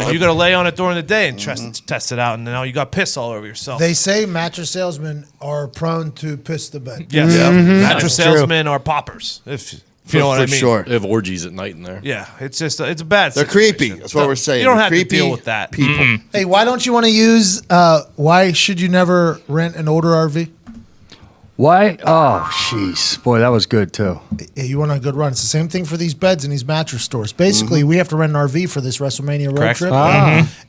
And you got to lay on it during the day and test it out, and now you got piss all over yourself. They say mattress salesmen are prone to piss the bed. yes, mattress That's true. salesmen are poppers. If you know what I For mean. sure. They have orgies at night in there. Yeah, it's just it's a bad. They're situation. creepy. That's what we're saying. You don't They're have creepy to deal with that. people. Hey, why don't you want to use? Why should you never rent an older RV? Why? Oh, jeez. Boy, that was good, too. Hey, you want a good run? It's the same thing for these beds in these mattress stores. Basically, we have to rent an RV for this WrestleMania road Correct. trip.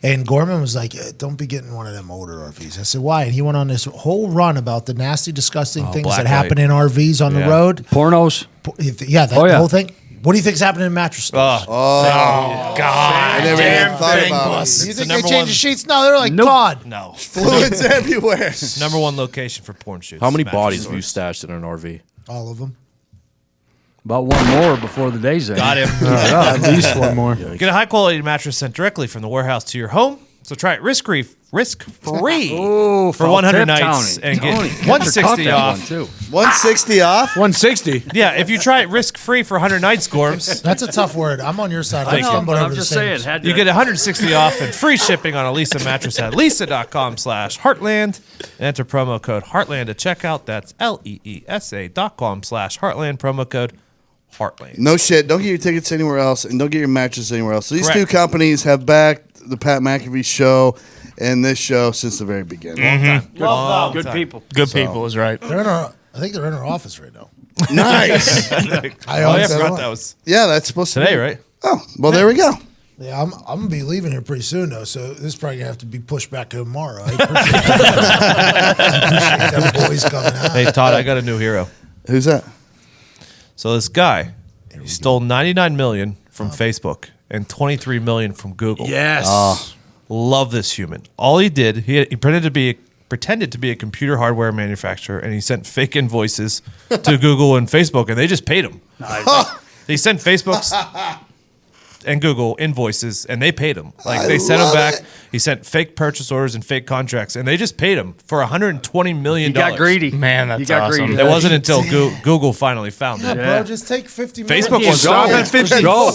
And Gorman was like, don't be getting one of them older RVs. I said, why? And he went on this whole run about the nasty, disgusting things black that happen light. in RVs on the Yeah. road. Pornos. Yeah, that Oh, yeah. whole thing. What do you think's happening in mattress stores? God. I never even thought about it. You It's think the they number change one- the sheets? No, they're like cod. No. Fluids everywhere. Number one location for porn shoots. How many Mattress bodies have you stores. stashed in an RV? All of them. About one more before the day's end. Got him. At least one more. Get a high quality mattress sent directly from the warehouse to your home. So try it risk-free Oh, for 100 tip, nights Tony. and get Tony, catch her 160 cut that off. one, too. 160 off. 160. Yeah, if you try it risk-free for 100 nights, Gorms, That's a tough word. I'm on your side. I know, stumbled but over I'm the just same. saying. Had you to- get 160 off and free shipping on a Lisa mattress at lisa.com/Heartland. And enter promo code Heartland at checkout. That's LEESA.com/Heartland. Promo code Heartland. No shit. Don't get your tickets anywhere else, and don't get your mattress anywhere else. So these Correct. two companies have backed the Pat McAfee show and this show since the very beginning. Good people. Good people is right. They're in our. I think they're in our office right now. Nice. I Oh, yeah, I always forgot that was Yeah, that's supposed to today, be right? Oh, well, there we go. Yeah, I'm gonna be leaving here pretty soon though, so this is probably gonna have to be pushed back to tomorrow. I appreciate them boys coming out. Hey, Todd, I got a new hero. Who's that? So this guy, he stole 99 million from Facebook and 23 million from Google. Yes. Love this human. All he did, he pretended to be a computer hardware manufacturer, and he sent fake invoices to Google and Facebook, and they just paid him. They sent Facebook's and Google invoices, and they paid him. Like they sent him love back. it. He sent fake purchase orders and fake contracts, and they just paid him for $120 million. You got greedy. Man, that's You got awesome. greedy. It wasn't until Google finally found Yeah, it. bro, just take 50 minutes. Facebook was Stop at 50. Go.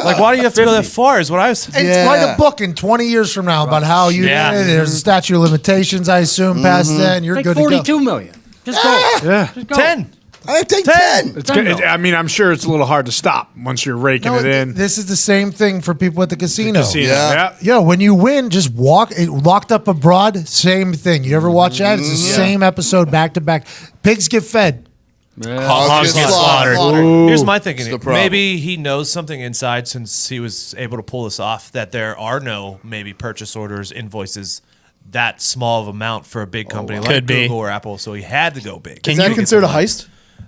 like, why do you have to go that far? Is what I was. And Yeah. write a book in 20 years from now about how you Yeah. did it. There's a statute of limitations, I assume, past then. You're Take good to go. 42 million. Just go. Yeah. Just go. 10. I take 10. It's good. I mean, I'm sure it's a little hard to stop once you're raking No, it in. this is the same thing for people at the casino. Casino. Yeah. Yo, when you win, just walk. Locked Up Abroad, same thing. You ever watch that? It's the same episode back to back. Pigs get fed. Hogs get slaughtered. Here's my thinking. the problem. Maybe he knows something inside since he was able to pull this off that there are no maybe purchase orders, invoices that small of amount for a big company like Could be. Google or Apple. So he had to go big. Is that considered a heist?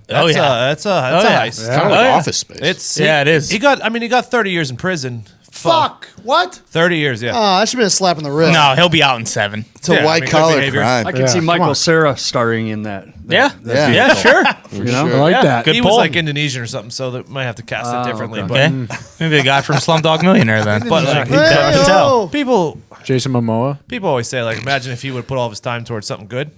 That's yeah. That's a yeah. heist. Kind of like Oh, yeah. Office Space. It's Yeah, it is. He got 30 years in prison. Fuck. What? 30 years, yeah. Oh, that should have been a slap in the wrist. No, he'll be out in 7. It's a Yeah, I white mean, good collar behavior. crime. I can see Michael Cera starring in that. Yeah. Yeah. Yeah, sure. You know? I like that. Good he pull. was like Indonesian or something, so that might have to cast it differently. okay. Okay. Maybe the guy from Slumdog Millionaire then. But like, Tough to tell. people Jason Momoa. always say, like, imagine if he would put all of his time towards something good.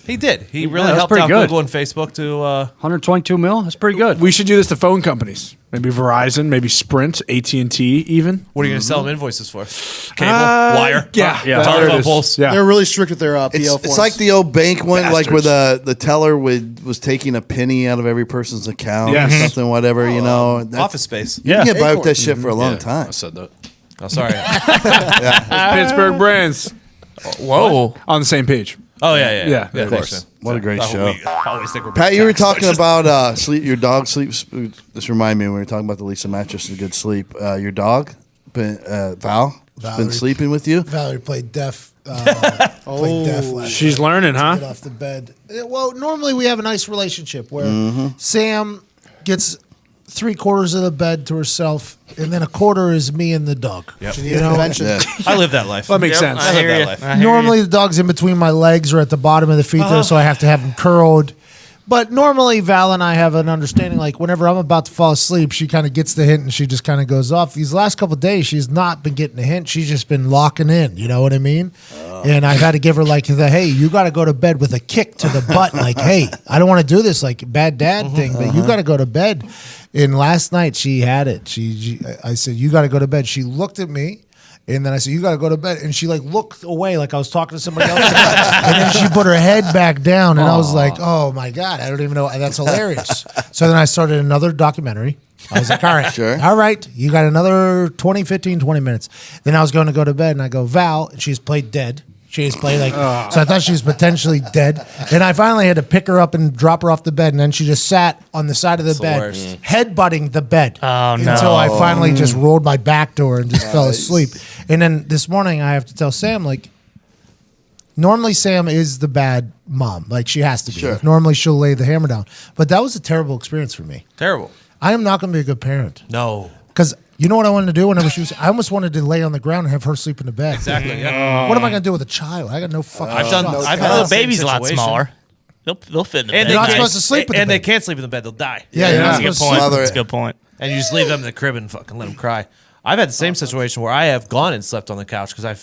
He did. He really that's helped pretty out good. Google and Facebook to. 122 mil? That's pretty good. We should do this to phone companies. Maybe Verizon, maybe Sprint, AT&T even. What are you going to sell them invoices for? Cable, wire, Yeah. Yeah. There it telephone is. poles. Yeah. They're really strict with their PO It's, forms. it's like the old bank one, like where Bastards. the teller was taking a penny out of every person's account Yes. or something, whatever, you know. That's- Office Space. You can get by with that shit for a long Yeah, time. I said that. Oh, sorry. Pittsburgh Brands Whoa. on the same page. Oh, yeah. Yeah, of of course. What a great show. We always think we're Pat, you were big techs, so talking it's just- about sleep. Your dog sleeps. This reminded me when we were talking about the Lisa mattress and good sleep. Your dog, Val, been Valerie. sleeping with you. Valerie played deaf. Played deaf last She's night. learning, Get huh? off the bed. Well, normally we have a nice relationship where Mm-hmm. Sam gets 3/4 of the bed to herself, and then a quarter is me and the dog. Should You know, Yeah. I live that life. That makes sense. I live that life. normally the dog's in between my legs or at the bottom of the feet there, so I have to have him curled. But normally Val and I have an understanding, like whenever I'm about to fall asleep, she kind of gets the hint and she just kind of goes off. These last couple of days, she's not been getting the hint. She's just been locking in. You know what I mean? And I've had to give her like hey, you got to go to bed with a kick to the butt. Like, hey, I don't want to do this like bad dad thing, but you got to go to bed. And last night she had it. I said, you got to go to bed. She looked at me. And then I said, you got to go to bed. And she like looked away like I was talking to somebody else. And then she put her head back down. And I was like, oh my God, I don't even know. That's hilarious. So then I started another documentary. I was like, all right, Sure. all right. You got another 20 minutes. Then I was going to go to bed and I go, Val, and she's played dead. She's played like, so I thought she was potentially dead. And I finally had to pick her up and drop her off the bed. And then she just sat on the side of the bed, worst. headbutting the bed. Oh, no. Until I finally just rolled my back to her and just fell asleep. And then this morning I have to tell Sam, like, normally Sam is the bad mom. Like, she has to be. Sure. Like, normally she'll lay the hammer down. But that was a terrible experience for me. Terrible. I am not going to be a good parent. No. Because you know what I wanted to do whenever she was. I almost wanted to lay on the ground and have her sleep in the bed. Exactly. Yeah. What am I going to do with a child? I got no fucking. I've done. shot. I've The had little the same baby's a lot situation. smaller. They'll fit in the And bed. You're not they supposed to sleep in the and they bed. can't sleep in the bed. They'll die. Yeah, you're not That's a good supposed to point. sleep. Mother- That's a good point. And you just leave them in the crib and fucking let them cry. I've had the same situation where I have gone and slept on the couch because I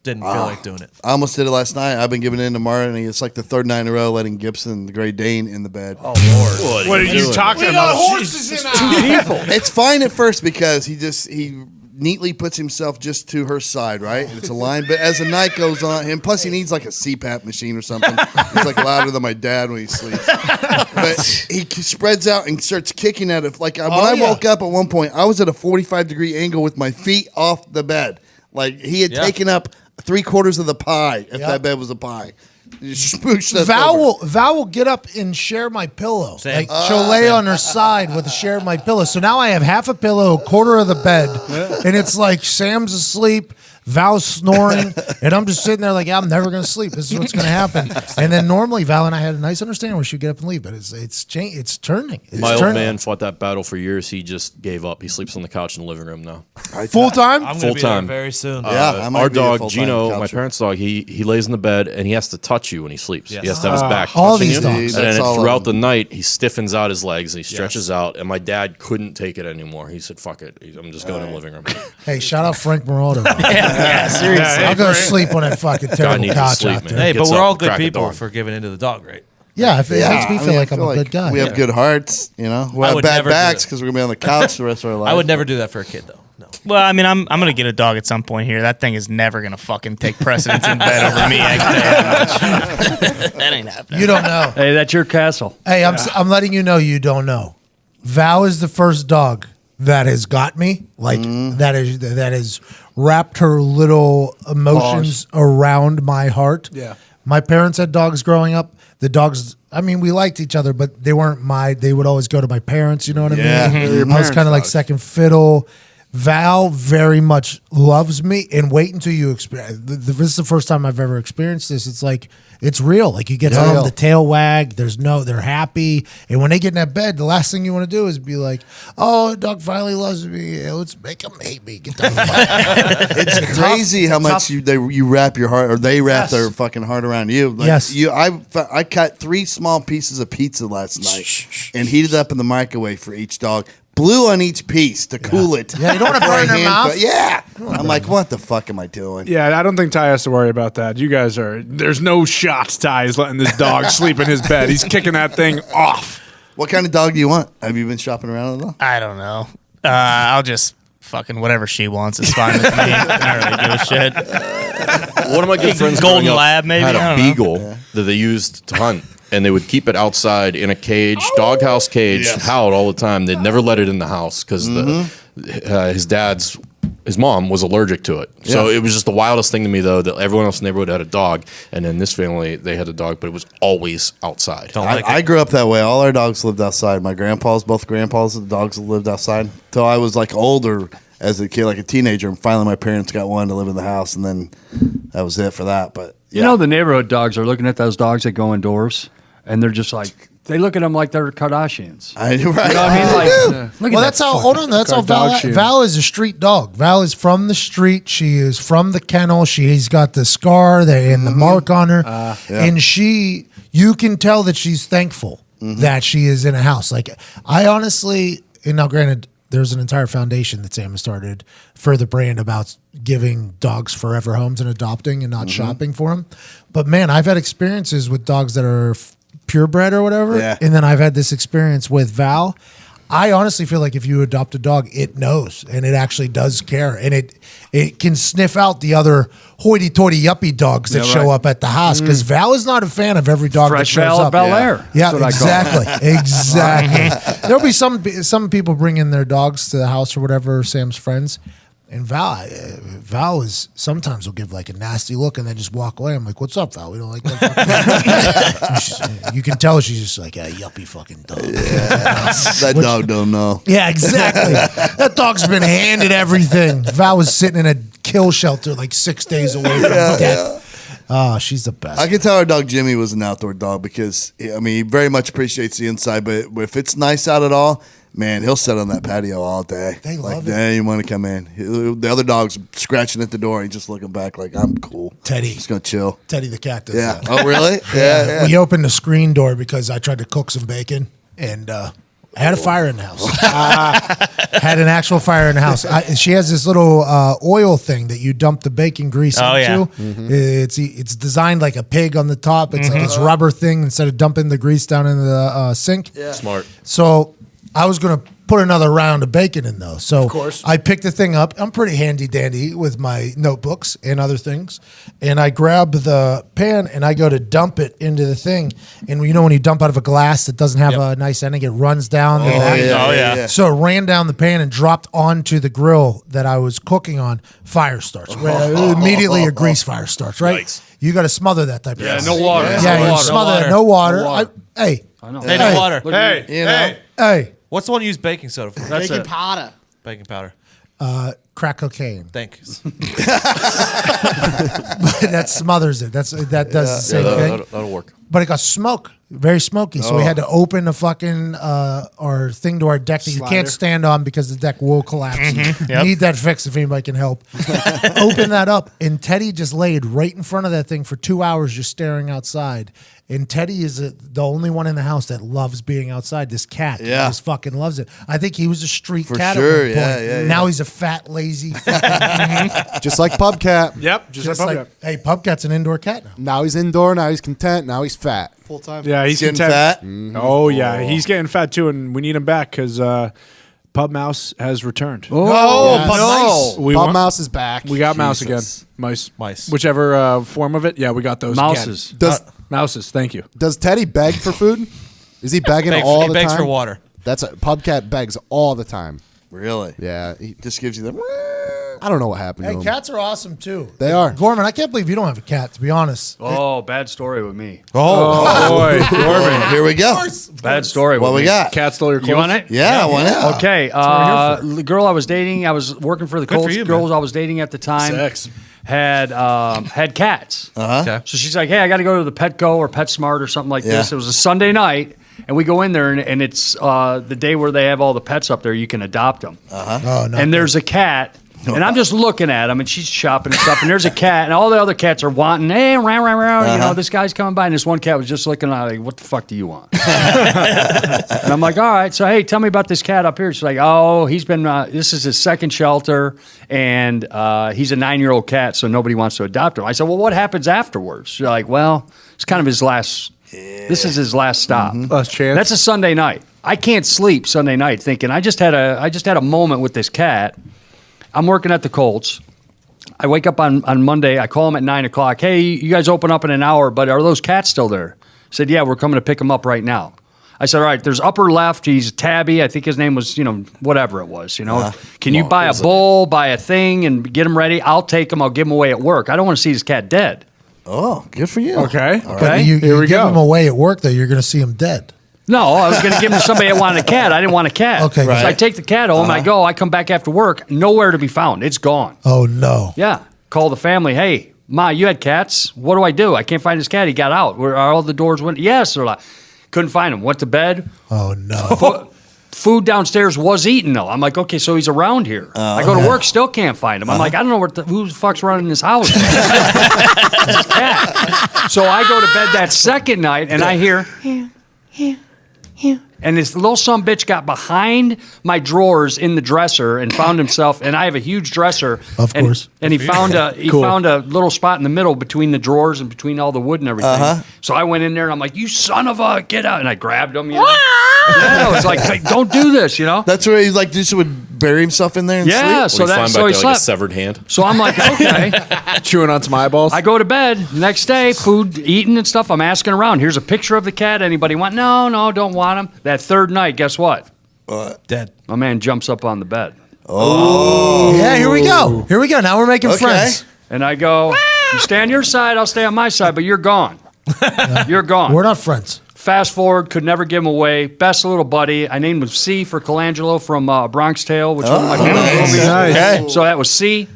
didn't feel like doing it. I almost did it last night. I've been giving in to Martin, and it's like the third night in a row letting Gibson, the Great Dane, in the bed. What are you talking about? horses in our People. It's fine at first because he neatly puts himself just to her side, right? And it's a line. But as the night goes on, and plus he needs like a CPAP machine or something. He's like louder than my dad when he sleeps. But he spreads out and starts kicking at it. Like when I woke up at one point, I was at a 45-degree angle with my feet off the bed. Like he had taken up 3/4 of the pie, if that bed was a pie. Just smoosh that over. Val will get up and share my pillow. Same. Like she'll lay on her side with a share of my pillow. So now I have half a pillow, a quarter of the bed, and it's like Sam's asleep, Val's snoring, and I'm just sitting there like, yeah, I'm never gonna sleep. This is what's gonna happen. And then normally Val and I had a nice understanding where she'd get up and leave, but it's turning. It's My old turning. man fought that battle for years. He just gave up. He sleeps on the couch in the living room now. Full time. I'm going to Full be there time. very soon. Yeah, I might Our be a dog full-time Gino, my coucher. parents' dog, he lays in the bed and he has to touch you when he sleeps. Yes. He has to have his back all touching these you. dogs. And That's then all of throughout the them. night, he stiffens out his legs and he stretches out. And my dad couldn't take it anymore. He said, "Fuck it, I'm just going in the living room." Hey, shout out Frank Morado. Yeah, seriously. I'll go sleep on that fucking God terrible needs to couch sleep, out man. there. Hey, but Gets we're up, all good crack of people dawn. for giving into the dog, right? Yeah, it makes me feel like I'm feel a good guy. We have good hearts, you know. We I have would bad never do backs it. because we're gonna be on the couch the rest of our life. I would never do that for a kid, though. No. Well, I mean, I'm gonna get a dog at some point here. That thing is never gonna fucking take precedence in bed over me. I can tell you that much. That ain't happening. You don't know. Hey, that's your castle. Hey, I'm letting you know you don't know. Val is the first dog that has got me. Like that has wrapped her little emotions around my heart. Yeah. My parents had dogs growing up. The dogs, I mean, we liked each other, but they weren't they would always go to my parents, you know what I Yeah. mean? They're your I was parents' kind of like dogs. second fiddle. Val very much loves me, and wait until you experience. This is the first time I've ever experienced this. It's like it's real. Like you get home, the tail wag. They're happy, and when they get in that bed, the last thing you want to do is be like, "Oh, the dog finally loves me. Let's make him hate me." Get the fuck. It's crazy how much you wrap your heart, or they wrap their fucking heart around you. Like Yes. I cut 3 small pieces of pizza last night and heated up in the microwave for each dog. Blew on each piece to cool it. Yeah, you don't want to before burn I their hand- mouth. Yeah. I'm like, what the fuck am I doing? Yeah, I don't think Ty has to worry about that. You guys there's no shots Ty is letting this dog sleep in his bed. He's kicking that thing off. What kind of dog do you want? Have you been shopping around at all? I don't know. I'll just fucking whatever she wants is fine with me. I don't really give a shit. One of my good friends Golden growing up Lab, maybe? had I a don't know. beagle that they used to hunt, and they would keep it outside in a cage, doghouse cage, howled all the time. They'd never let it in the house because his mom was allergic to it. So it was just the wildest thing to me, though, that everyone else in the neighborhood had a dog, and in this family they had a dog, but it was always outside. I grew up that way. All our dogs lived outside. My both grandpas, the dogs lived outside. Till I was like older as a kid, like a teenager, and finally my parents got one to live in the house, and then that was it for that. But You know, the neighborhood dogs are looking at those dogs that go indoors, and they're just like, they look at them like they're Kardashians. right. You know what I mean? Like, look at Well, that that's how. fucking- Hold on, that's how Val. Kardashian. Val is a street dog. Val is from the street. She is from the kennel. She's got the scar and the mark on her, and you can tell that she's thankful that she is in a house. Like I honestly, and now granted, there's an entire foundation that Sam has started for the brand about giving dogs forever homes and adopting and not shopping for them. But man, I've had experiences with dogs that are purebred or whatever, and then I've had this experience with Val. I honestly feel like if you adopt a dog, it knows and it actually does care, and it can sniff out the other hoity-toity yuppie dogs that show up at the house, because Val is not a fan of every dog that Fresh shows Val up. of Bel Air. Yeah, That's what I call it. exactly. There'll be some people bring in their dogs to the house or whatever, Sam's friends, and Val is sometimes will give like a nasty look and then just walk away. I'm like, "What's up, Val? We don't like that." You can tell she's just like a yuppie fucking dog. That dog don't know. Yeah, exactly. That dog's been handed everything. Val was sitting in a kill shelter like 6 days away from death. Oh, she's the best. I can tell our dog Jimmy was an outdoor dog because, I mean, he very much appreciates the inside, but if it's nice out at all, Man, he'll sit on that patio all day. They love it. They ain't want to come in. The other dog's scratching at the door. He's just looking back like, I'm cool. Teddy. Just going to chill. Teddy the cat does Yeah. that. Oh, really? Yeah. We opened the screen door because I tried to cook some bacon, and I had a fire in the house. Had an actual fire in the house. She has this little oil thing that you dump the bacon grease Oh, yeah. into. It's designed like a pig on the top. It's like this rubber thing instead of dumping the grease down into the sink. Smart. So I was going to put another round of bacon in those. So of course. I picked the thing up. I'm pretty handy dandy with my notebooks and other things. And I grab the pan and I go to dump it into the thing. And you know when you dump out of a glass that doesn't have a nice ending, it runs down. the back. yeah. So it ran down the pan and dropped onto the grill that I was cooking on. Fire starts. Immediately a grease fire starts, right? Yikes. You got to smother that type of Yeah, thing. no water. Yeah, no you water. smother it. No water. No water. Hey, I know. Hey, no water. Look at me. You know? hey. What's the one you use baking soda for? That's Baking it. powder. Baking powder. Crack cocaine. Thanks. That smothers it. That does the same thing. That'll work. But it got smoke, very smoky. So we had to open the fucking our thing to our deck that you can't stand on because the deck will collapse. Yep. Need that fixed if anybody can help. Open that up, and Teddy just laid right in front of that thing for 2 hours, just staring outside. And Teddy is the only one in the house that loves being outside. This cat, just fucking loves it. I think he was a street For cat sure, at one point. yeah. Now he's a fat, lazy. Fucking, Just like Pub Cat. Yep. just like, hey, Pub Cat's an indoor cat now. Now he's indoor. Now he's content. Now he's fat. Full time. Yeah, he's Getting content. fat. Oh yeah, he's getting fat too, and we need him back because Pub Mouse has returned. Oh, Yes. no. We Pub want- Mouse is back. We got Mouse again. Jesus. Mice. Whichever form of it. Yeah, we got those. Mouses. Again. Does Mouses. Thank you. Does Teddy beg for food? Is he begging all He the begs time? for water. That's Pub Cat begs all the time. Really? Yeah, Just gives you the. I don't know what happened Hey, to him. cats are awesome too. They are. Gorman, I can't believe you don't have a cat, to be honest. Oh, bad story with me. Oh boy, Corbin. Here we go. Bad story. What with we me. got? Cat stole your clothes. You want it? Yeah, why not? Okay. The girl I was dating, I was working for the for Colts. you, Girls I was dating at the time Sex. had cats. Okay. So she's like, "Hey, I got to go to the Petco or PetSmart or something like this." It Yeah. was a Sunday night, and we go in there, and it's the day where they have all the pets up there. You can adopt them. Oh, no. And there's a cat. And I'm just looking at him, and she's shopping and stuff. And there's a cat, and all the other cats are wanting, hey, row, row, row. You know, this guy's coming by, and this one cat was just looking at like, what the fuck do you want? And I'm like, all right. So, hey, tell me about this cat up here. She's like, oh, he's been, this is his second shelter, and he's a 9-year-old cat, so nobody wants to adopt him. I said, well, what happens afterwards? She's like, well, it's kind of his last, this is his last stop. Last chance. That's a Sunday night. I can't sleep Sunday night thinking, I just had a moment with this cat. I'm working at the Colts. I wake up on Monday. I call them at 9 o'clock. Hey, you guys open up in an hour, but are those cats still there? I said, yeah, we're coming to pick them up right now. I said, all right, there's upper left. He's Tabby. I think his name was, whatever it was, Can you buy a bowl, buy a thing, and get him ready? I'll take him. I'll give him away at work. I don't want to see this cat dead. Oh, good for you. Okay. But you Here we give go. him away at work, though, you're going to see him dead. No, I was going to give him to somebody that wanted a cat. I didn't want a cat. Okay, So I take the cat home. I come back after work. Nowhere to be found. It's gone. Oh, no. Yeah. Call the family. Hey, Ma, you had cats. What do I do? I can't find this cat. He got out. Where are all the doors went? Yes. They're like, couldn't find him. Went to bed. Oh, no. Food downstairs was eaten though. I'm like, okay, so he's around here. I go to work, still can't find him. I'm like, I don't know who the fuck's running this house. It's his cat. So I go to bed that second night and I hear, and this little son of a bitch got behind my drawers in the dresser and found himself. And I have a huge dresser. Of course. And he found a little spot in the middle between the drawers and between all the wood and everything. So I went in there and I'm like, "You son of a, get out!" And I grabbed him. Yeah, it was like, "Hey, don't do this," That's where he just would bury himself in there and Yeah. sleep. So Or you that find so back he there like a slept. severed hand. So I'm like, okay. Chewing on some eyeballs. I go to bed. Next day, food eaten and stuff. I'm asking around. Here's a picture of the cat. Anybody want? No, don't want him. That third night, guess what? Dead. My man jumps up on the bed. Yeah, here we go. Here we go. Now we're making friends. And I go, you stay on your side, I'll stay on my side, but you're gone. You're gone. We're not friends. Fast forward, could never give him away. Best little buddy. I named him C for Colangelo from Bronx Tale, which is one of my favorite movies. Nice. So that was C.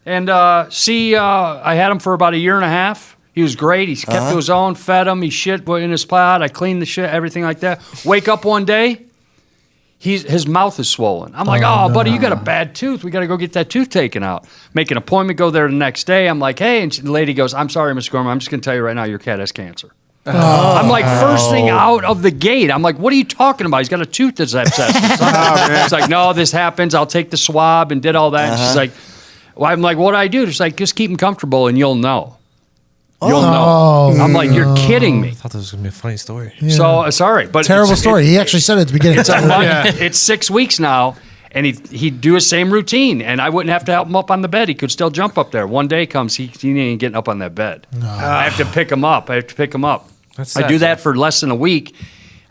And C, I had him for about 1.5 years. He was great. He kept to his own, fed him. He shit in his pot. I cleaned the shit, everything like that. Wake up one day, his mouth is swollen. I'm like, oh, buddy, you got a bad tooth. We got to go get that tooth taken out. Make an appointment, go there the next day. I'm like, hey, and the lady goes, I'm sorry, Mr. Gorman, I'm just going to tell you right now, your cat has cancer. I'm like, first thing out of the gate. I'm like, what are you talking about? He's got a tooth that's abscessed. She's like, no, this happens. I'll take the swab and did all that. And she's like, well, I'm like, what do I do? She's like, just keep him comfortable and you'll know. You'll know. I'm like, you're kidding me. I thought this was gonna be a funny story. Yeah. So sorry, but terrible story. He actually said it at the beginning. It's 6 weeks now, and he'd do his same routine, and I wouldn't have to help him up on the bed. He could still jump up there. One day comes, he ain't getting up on that bed. No. I have to pick him up. That's I do that for less than a week.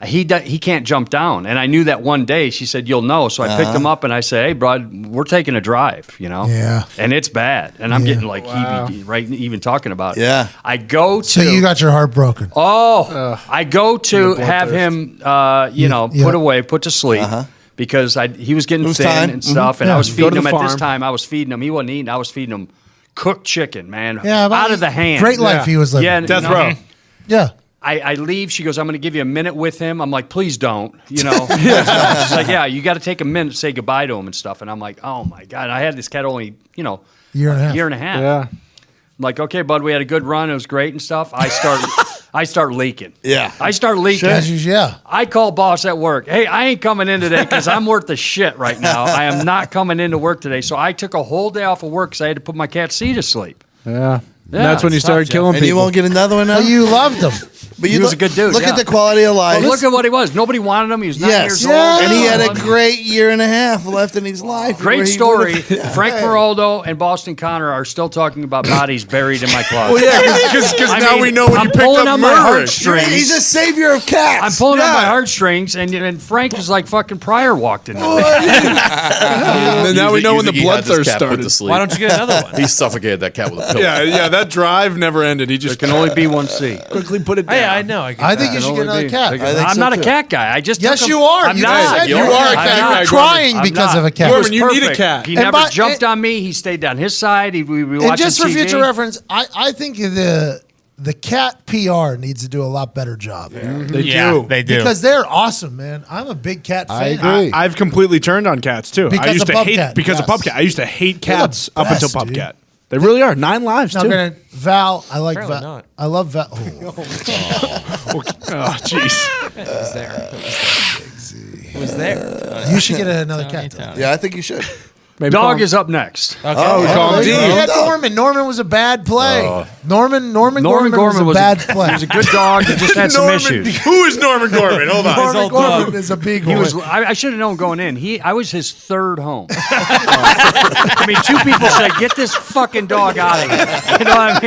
He can't jump down, and I knew that one day. She said, "You'll know." So I picked him up, and I say, "Hey, bud, we're taking a drive, Yeah. and it's bad, and I'm getting like heebie, right? Even talking about it. Yeah. I go to. So you got your heart broken. I go to have him, put to sleep. Because he was getting thin and stuff, and I was feeding him at this time. I was feeding him. He wasn't eating. I was feeding him cooked chicken, man. Out of the hand. Great life he was living. Yeah, Death row. Yeah. I leave. She goes, I'm going to give you a minute with him. I'm like, please don't. She's like, yeah, you got to take a minute to say goodbye to him and stuff. And I'm like, oh my God. I had this cat only, year and a half. Yeah. I'm like, okay, bud, we had a good run. It was great and stuff. I start leaking. Yeah. I start leaking. Yeah. I call boss at work. Hey, I ain't coming in today because I'm worth the shit right now. I am not coming into work today. So I took a whole day off of work because I had to put my cat C to sleep. Yeah. Yeah, that's when you started killing And people. you won't get another one now? Well, you loved him. But He was a good dude, Look yeah. at the quality of life. But look at what he was. Nobody wanted him. He was 9 years old. And he had a great year and a half left in his life. Great where he story. would've- Frank Moraldo and Boston Connor are still talking about bodies buried in my closet. Well, yeah, because now we know when I'm you picked pulling up on my murderers. heartstrings. He's a savior of cats. I'm pulling on my heartstrings, and Frank is like fucking Pryor walked in. And now we know when the bloodthirst started. Why don't you get another one? He suffocated that cat with a pillow. Yeah, that drive never ended. He just Can only be one C. quickly put it down. Hey, I know. I think you should get another cat. I'm not a cat guy. I just Yes, took him. you are. I'm You not. said you are a cat You're guy, crying I'm because not. of a cat. He was Gorman, you need a perfect. cat. He And never by- jumped on me. He stayed on his side. We And watching just for TV. future reference, I think the cat PR needs to do a lot better job. They Yeah, do. they do. Because they're awesome, man. I'm a big cat fan. I agree. I've completely turned on cats too. Because I used of to hate Pupcat. because of Yes. Pupcat. I used to hate They're the cats up until best, dude. Pupcat. They really are 9 lives Now, too. granted, Val, I like Apparently Val. not. I love Val. Oh. Oh, jeez. was there. It was there. You should get another cat. though. Yeah, I think you should. Maybe Dog is up next. Oh, we call him You D. had Norman. Norman was a bad play. Norman Gorman was a was bad play. He was a good dog. He just had some issues. Who is Norman Gorman? Hold on. Norman Gorman is a big He one. was. I should have known going in. I was his third home. I mean, 2 people said, "Get this fucking dog out of here." You know what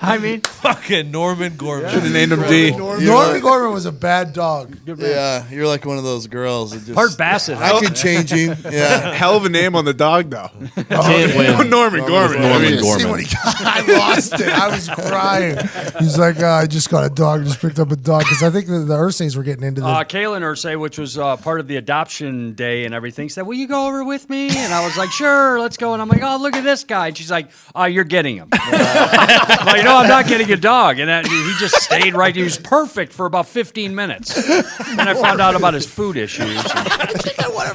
I mean? Fucking Norman Gorman. Should have named him D. Norman Gorman was a bad dog. Yeah, you're like one of those girls that just. Art Bassett. I could change him. Yeah. Hell of a name on the dog, though. Can't win. Norman Gorman. Norman I mean, Gorman. See what he got? I lost it. I was crying. He's like, I just got a dog. Just picked up a dog because I think the Ursays were getting into the. Kaylin Ursay, which was part of the adoption day and everything, said, "Will you go over with me?" And I was like, "Sure, let's go." And I'm like, "Oh, look at this guy." And she's like, "Oh, you're getting him." I'm like, "No, I'm not getting a dog." And he just stayed right. He was perfect for about 15 minutes. And I found out about his food issues.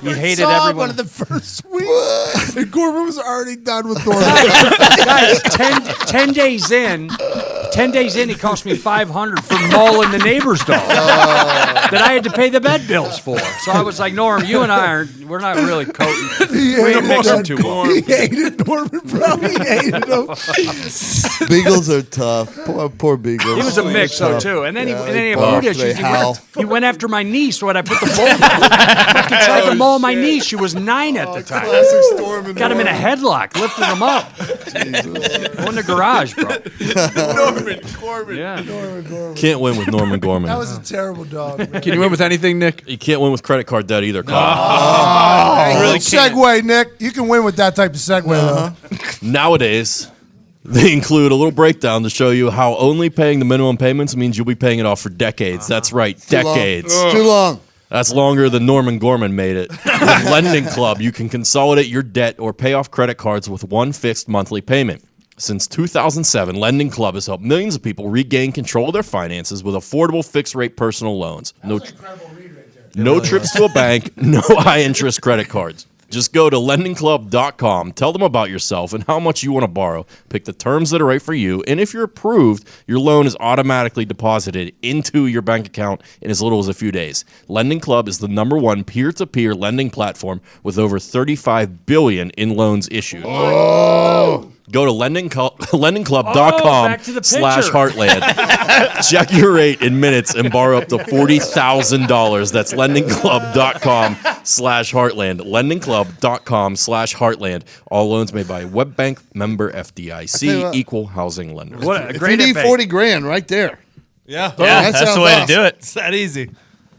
He hated everyone. One of the first weeks. And Gorman was already done with Norman. Guys, 10 days in, he cost me $500 for mauling the neighbor's dog that I had to pay the vet bills for. So I was like, Norm, you and we're not really coating. We ain't mixing too well. He hated Norman, bro. He hated him. Beagles are tough. Poor Beagles. He was a mix though too, and then he had food They issues. howl. He went after my niece when I put the bowl. Fucking tried to maul my niece. She was 9 at the time. Classic Storm and Got him in a headlock, lifted him up. Go in the garage, bro. Norman Gorman. Yeah. Can't win with Norman Gorman. That was a terrible dog. Man. Can you win with anything, Nick? You can't win with credit card debt either, Kyle. really can't. Segue, Nick. You can win with that type of segue, though. Nowadays, they include a little breakdown to show you how only paying the minimum payments means you'll be paying it off for decades. That's right, decades. Too long. That's longer than Norman Gorman made it. With Lending Club, you can consolidate your debt or pay off credit cards with one fixed monthly payment. Since 2007, Lending Club has helped millions of people regain control of their finances with affordable fixed-rate personal loans. No trips to a bank, no high-interest credit cards. Just go to lendingclub.com, tell them about yourself and how much you want to borrow, pick the terms that are right for you, and if you're approved, your loan is automatically deposited into your bank account in as little as a few days. Lending Club is the #1 peer-to-peer lending platform with over $35 billion in loans issued. Oh. Go to lendingclub.com/Heartland. Check your rate in minutes and borrow up to $40,000. That's lendingclub.com/Heartland. Lendingclub.com/Heartland. All loans made by WebBank member FDIC, equal housing lender. What a If great you need FA. 40 grand right there. Yeah. Yeah, that's the way sounds to do it. It's that easy.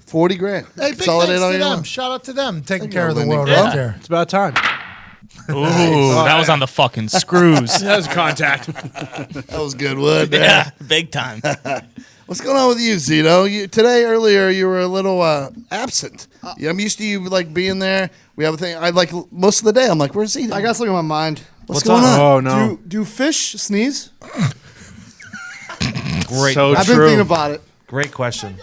40 grand. Hey, big Consolidate thanks on to your them. loan. Shout out to them taking Thank care you, of the Lyndon world Club. out there. It's about time. Ooh, that was on the fucking screws. That was contact. That was good wood there. Yeah, big time. What's going on with you, Zito? Earlier, you were a little absent. I'm used to you like being there. We have a thing. I like most of the day. I'm like, where's Zito? I got something on my mind. What's going on? Oh, no. Do fish sneeze? Great. So I've been true. thinking about it. Great question.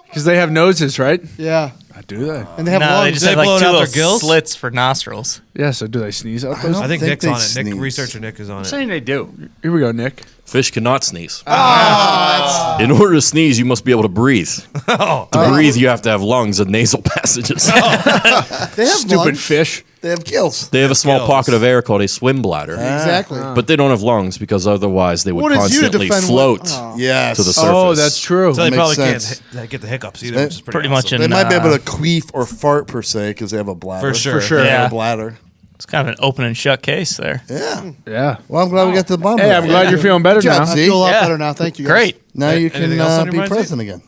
Because they have noses, right? Yeah. Do they? And they have No, they lungs. just They have like blow it two out their little gills? slits for nostrils. Yeah, so do they sneeze out those? I think think Nick's they on it. sneeze. Nick, researcher Nick is on I'm it. saying they do. Here we go, Nick. Fish cannot sneeze. In order to sneeze, you must be able to breathe. To breathe, you have to have lungs and nasal passages. They have Stupid lungs. fish. They have gills. They have a small Gills. pocket of air called a swim bladder. Exactly. But they don't have lungs because otherwise they would What is you to constantly defend float Yes. to the surface. Oh, that's true. So they Makes probably sense. can't get the hiccups either, They- which is Pretty awesome. much They in, might be able to queef or fart per se because they have a bladder. For sure. sure. They have Yeah. a bladder. It's kind of an open and shut case there. Yeah. Yeah. Well, I'm glad we got to the bottom. Hey, of I'm it. glad you're feeling better Good job, now. Z. I feel a lot Yeah. better now. Thank you. Guys. Great. Now you can Anything else on your be mind, Z? present again.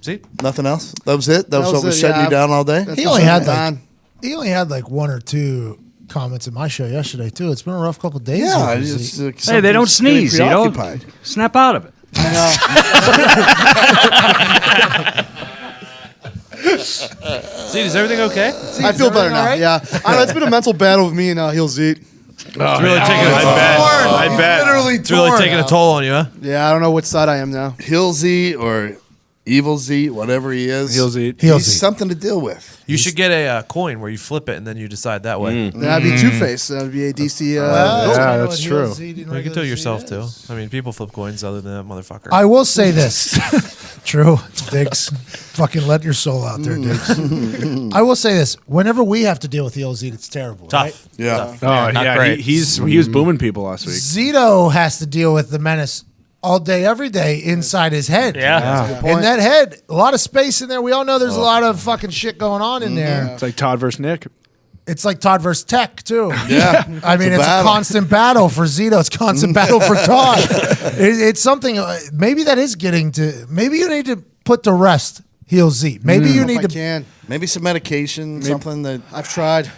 See? Nothing else? That was it? That was what was it, shutting yeah. you down all day? That's He only had like Don. he only had like one or two comments in my show yesterday too. It's been a rough couple of days. Yeah. here, It's, Z. Hey, they don't something's sneeze. getting You know, preoccupied. snap out of it. See, is everything okay? I feel better now. all right? Yeah. I know, it's been a mental battle with me and Heels Eat. It's really taking I bet. Literally It's really torn. taking a toll on you, huh? Yeah, I don't know which side I am now. Hillsy or Evil Z, whatever he is. Heels eat. Heels He's eat. something to deal with. You should get a coin where you flip it and then you decide that way. Then I'd be Two-Face. That would be a DC. Well, Yeah, I know that's what true. heels eat and You can regular do it Z yourself too. is. I mean, people flip coins other than that motherfucker. I will say this. True, Diggs. Fucking let your soul out there, Diggs. I will say this. Whenever we have to deal with Heels Eat, it's terrible. Right? Tough. Yeah. Oh, not yeah. great. He was booming people last week. Zito has to deal with the menace all day, every day inside his head. Yeah. In that head, a lot of space in there. We all know there's a lot of fucking shit going on in there. It's like Todd versus Nick. It's like Todd versus Tech, too. Yeah. I mean, it's a battle. constant battle for Zito. It's a constant battle for Todd. It's something, maybe that is getting to, maybe you need to put to rest Heel Z. Maybe you If need I to. can. Maybe some medication, something that I've tried.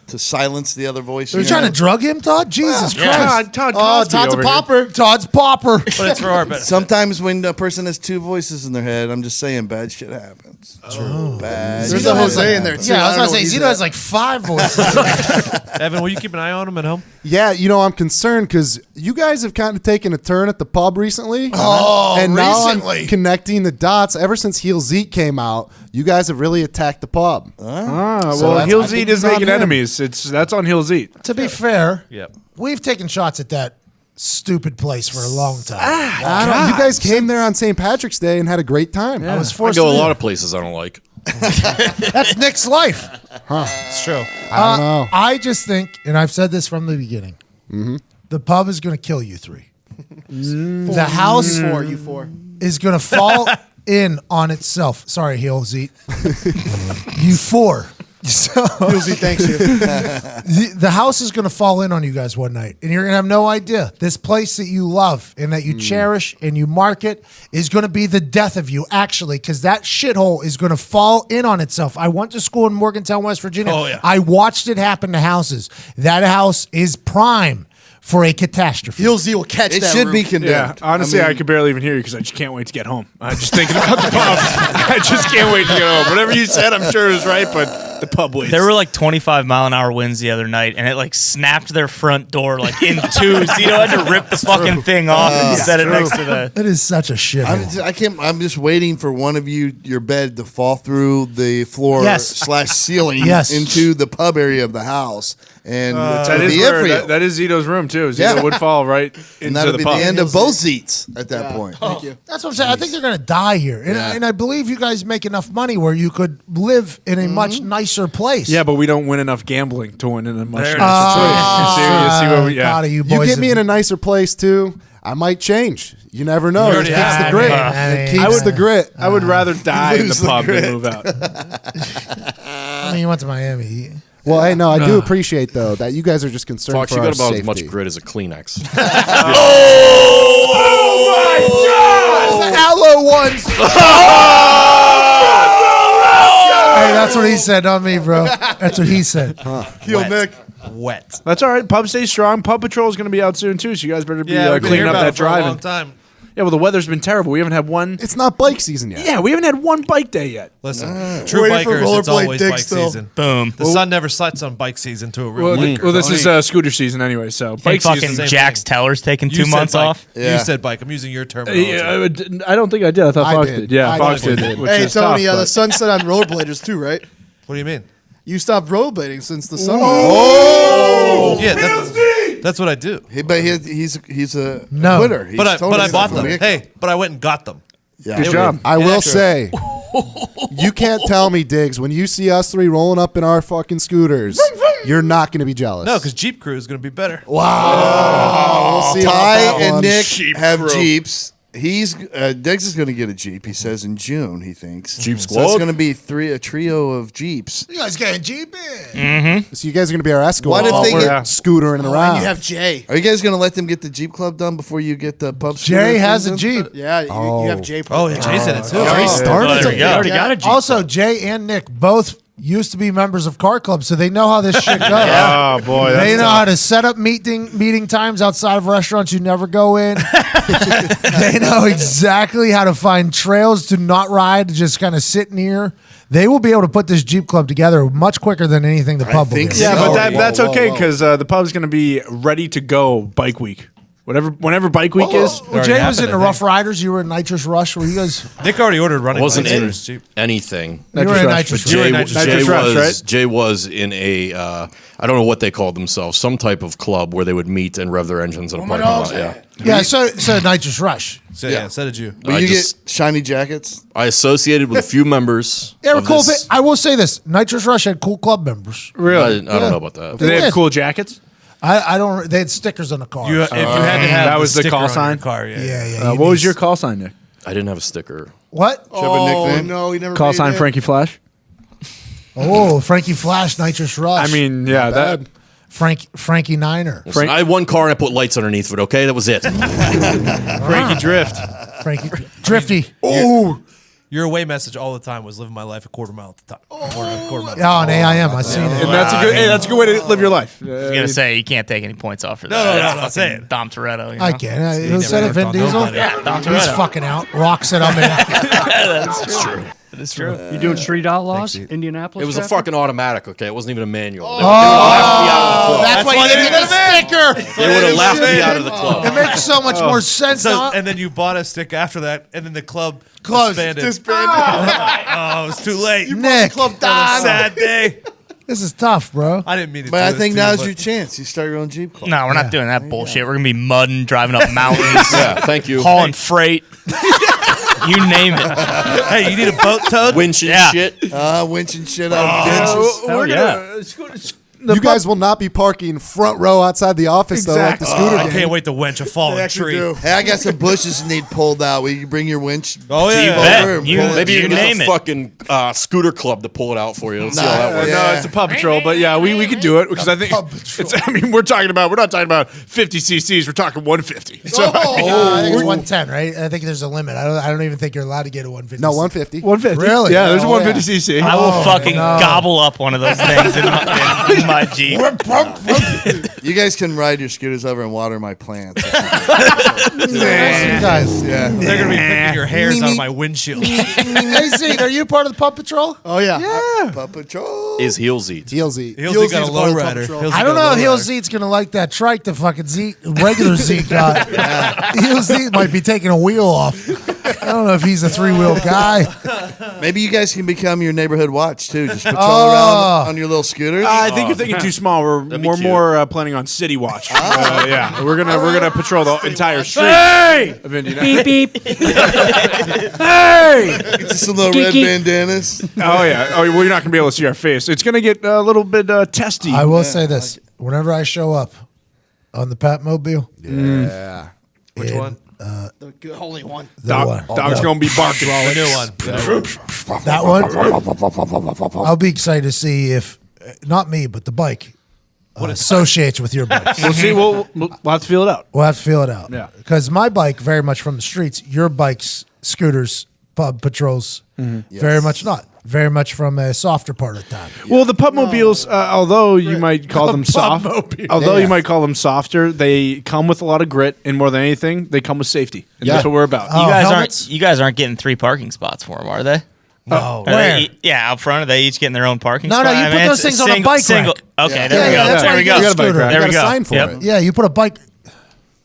to silence the other voice. Are you trying to drug him, Todd? Jesus Christ. Todd Oh, Cosby Todd's a over here. popper. Todd's popper. But it's for our benefit. Sometimes when a person has two voices in their head, I'm just saying bad shit happens. True. Bad. There's shit a Jose in there, happens. too. Yeah, I was don't going know to say, what Zito he's has like 5 voices. Evan, will you keep an eye on him at home? Yeah, you know, I'm concerned because you guys have kind of taken a turn at the pub recently. Oh, and now recently. I'm connecting the dots. Ever since Heel Zeke came out, you guys have really attacked the pub. Ah, So well, that's- Heels I think Eat is it's on making him. enemies. That's on Heels Eat. To be fair, Yep. we've taken shots at that stupid place for a long time. I don't know, you guys came there on St. Patrick's Day and had a great time. I was I forced go to a leave. lot of places I don't like. That's Nick's life. It's true. I don't know. I just think, and I've said this from the beginning, the pub is going to kill you three. The house You four. is going to fall in on itself. Sorry, Heels Eat. You 4. So Heels Eat thanks you. the house is going to fall in on you guys one night, and you're going to have no idea. This place that you love and that you cherish and you market is going to be the death of you, actually, because that shithole is going to fall in on itself. I went to school in Morgantown, West Virginia. Oh, yeah. I watched it happen to houses. That house is prime for a catastrophe. Heels Eat will catch It that should be roof. Yeah, condemned. honestly, I, mean, could barely even hear you because I just can't wait to get home. I'm just thinking about the pub. I just can't wait to get home. Whatever you said, I'm sure is right, but the pub waits. There were like 25-mile-an-hour winds the other night, and it like snapped their front door like in two. Zito had to rip the fucking thing off and set it next to the. That is such a shit. I'm just waiting for one of your bed to fall through the floor / ceiling into the pub area of the house, and that is that is Zito's room too. Zito would fall right into the pub. The end of both seats at that point. Thank you. That's what I'm saying. I think they're going to die here, and I believe you guys make enough money where you could live in a much nicer place. Yeah, but we don't win enough gambling to win in a much nicer place. You see where we? Yeah. You get me in a nicer place too, I might change. You never know. It keeps the grit. It keeps the grit. I would rather die in the pub than move out. I mean, you went to Miami. Well, hey, no, I do appreciate though that you guys are just concerned Fox, for you our got about safety. as much grit as a Kleenex. Oh my God! The aloe ones. Hey, that's what he said, not me, bro. That's what he said. Heel Nick. Wet. That's all right. Pub stays strong. Pub patrol is going to be out soon too, so you guys better be We've been cleaning here up about that it for a driving. long time. Yeah, well, the weather's been terrible. We haven't had one. It's not bike season yet. Yeah, we haven't had one bike day yet. Listen, true Waiting for bikers, it's rollerblade always dick bike still. season. Boom. The sun never sets on bike season to a real Well, biker. this is scooter season anyway, so Hey, bike fucking season. same Jax thing. Teller's taking You 2 said months bike. off. You Yeah. said bike. I'm using your terminology. I don't think I did. I thought I Fox did. did. Yeah, I Fox did. did. Which Hey, is Tony, tough, the but- sun set on rollerbladers too, right? What do you mean? You stopped rollerblading since the sun. Yeah, that's what I do. But he's a No. quitter. He's But I totally bought them. different. Hey, but I went and got them. Yeah. Good job. I will true. say, you can't tell me, Diggs, when you see us three rolling up in our fucking scooters, you're not going to be jealous. No, because Jeep Crew is going to be better. We'll see about Ty that and one. Nick Jeep have Crew. Jeeps. Diggs is going to get a Jeep. He says in June. He thinks Jeep So Squad? it's going to be a trio of Jeeps. You guys getting Jeep in? So you guys are going to be our escort. What if while they we're get- scootering around? And you have Jay. Are you guys going to let them get the Jeep Club done before you get the pub? Jay scooter has a things Jeep. done? Yeah, you have Jay. Oh, yeah, Jay's in it too. Already started. Oh, there we go. Already got a Jeep. Also, Jay and Nick both used to be members of car clubs, so they know how this shit goes. Oh boy, that's They know tough. how to set up meeting times outside of restaurants you never go in. They know exactly how to find trails to not ride, to just kind of sit near. They will be able to put this Jeep Club together much quicker than anything the pub will think do. so. Yeah, but Whoa, that's whoa, okay whoa. because the pub's going to be ready to go bike week. Whenever bike week is. Well, Jay was happened, in the I Rough think. Riders. You were in Nitrous Rush. Were you guys? Nick already ordered running Wasn't bikes for in his Jeep. anything. You were in Nitrous Nitrous Rush. Rush. You were in Jay, Nitrous Jay Rush, was right? Jay was in a I don't know what they called themselves, some type of club where they would meet and rev their engines in a parking lot. Yeah, Yeah, so Nitrous Rush. So, yeah, so did you. Will I you just- get shiny jackets? I associated with a few members. They were of cool. this- I will say this: Nitrous Rush had cool club members. I Really? don't know about that. Do they did. have cool jackets? I don't. They had stickers on the car. If you had to have that was the sticker call on sign? your car, yeah. yeah. What was your call sign, Nick? I didn't have a sticker. What? Do you have a nickname? no, he never Call made sign it. Frankie Flash? Oh, Frankie Flash, Nitrous Rush. I mean, yeah, that. Frankie Niner, Listen, I had one car and I put lights underneath of it. Okay, that was it. Frankie Drift. Frankie Drifty. Your away message all the time was living my life a quarter mile at the top. Quarter mile. Yeah, on AIM, I seen it. And that's a good. Hey, that's a good way to live your life. I was gonna say you can't take any points off for that. no, That's no, say fucking it. Dom Toretto. You know? I can. Who never said it? worked Vin on Diesel. nobody. Yeah, Dom He's Toretto. fucking out. Rock said I'm in. That's true. That is true. You doing Street Outlaws, Indianapolis? It was a chapter? fucking automatic. Okay, it wasn't even a manual. They That's why you didn't get a sticker. would have laughed me out of the club. It makes so much more sense. So, now. and then you bought a stick after that, and then the club Closed. disbanded. Oh, it was too late. Nick, Sad day. this is tough, bro. I didn't mean to. But do I this think to you, now's but- your chance. You start your own Jeep Club. No, we're not doing that bullshit. We're gonna be mudding, driving up mountains, Yeah, thank you. hauling freight. You name it. Hey, you need a boat towed? Winch and Yeah. shit. Winch and shit out of ditches. We're yeah. You guys will not be parking front row outside the office though, like the scooter I game. can't wait to winch a fallen tree. Hey, I got some bushes that need pulled out. Will you bring your winch? Oh, yeah. Jeep Bet. over and You- pull it? Maybe you can name get it. the fucking scooter club to pull it out for you. Let's see how that works. No, it's a pub patrol, but yeah, we could do it because I think it's. I mean, we're not talking about 50 cc's. We're talking 150. So I think it's 110, right? I think there's a limit. I don't even think you're allowed to get a 150. No, 150. 150. Really? Yeah, there's a Oh, 150 cc. I will fucking no. gobble up one of those things in my modified Jeep. You guys can ride your scooters over and water my plants. You guys. Yeah. They're gonna be picking your hairs out of my windshield. Hey, Zeke, are you part of the Pup Patrol? Oh yeah. Paw Patrol. Is Heels Eat. Heelsy. He'll got a low rider. I don't know if Heel Zeke's going to like that trike the fucking Zeke, regular Zeke got. Heel Zeke might be taking a wheel off. I don't know if he's a 3-wheel guy. Maybe you guys can become your neighborhood watch too. Just patrol around on your little scooters. I think you're thinking too small. We're more planning on city watch. Yeah, we're gonna patrol the entire street of Indianapolis. Beep beep. Hey. Get you some little red bandanas. Oh yeah. Oh, well, you're not gonna be able to see our face. It's gonna get a little bit testy. I will say this. Whenever I show up on the Patmobile, Yeah. Which one? The only one. Dog's gonna be barking. The new one. that one, I'll be excited to see if, not me, but the bike associates with your bike. We'll see. We'll have to feel it out. We'll have to feel it out. Yeah. Because my bike, very much from the streets, your bike's scooters, pub patrols, very much not. Very much from a softer part of town. Well, the Pupmobiles, although you might call them soft, you might call them softer, they come with a lot of grit, and more than anything, they come with safety. And that's what we're about. You guys aren't getting 3 parking spots for them, are they? No. Where? Out front. Are they each getting their own parking No, spot? you put those things on a bike rack. Okay, there we go. That's There why we you go. get a scooter. There You we got go. a sign for it. Yeah, you put a bike.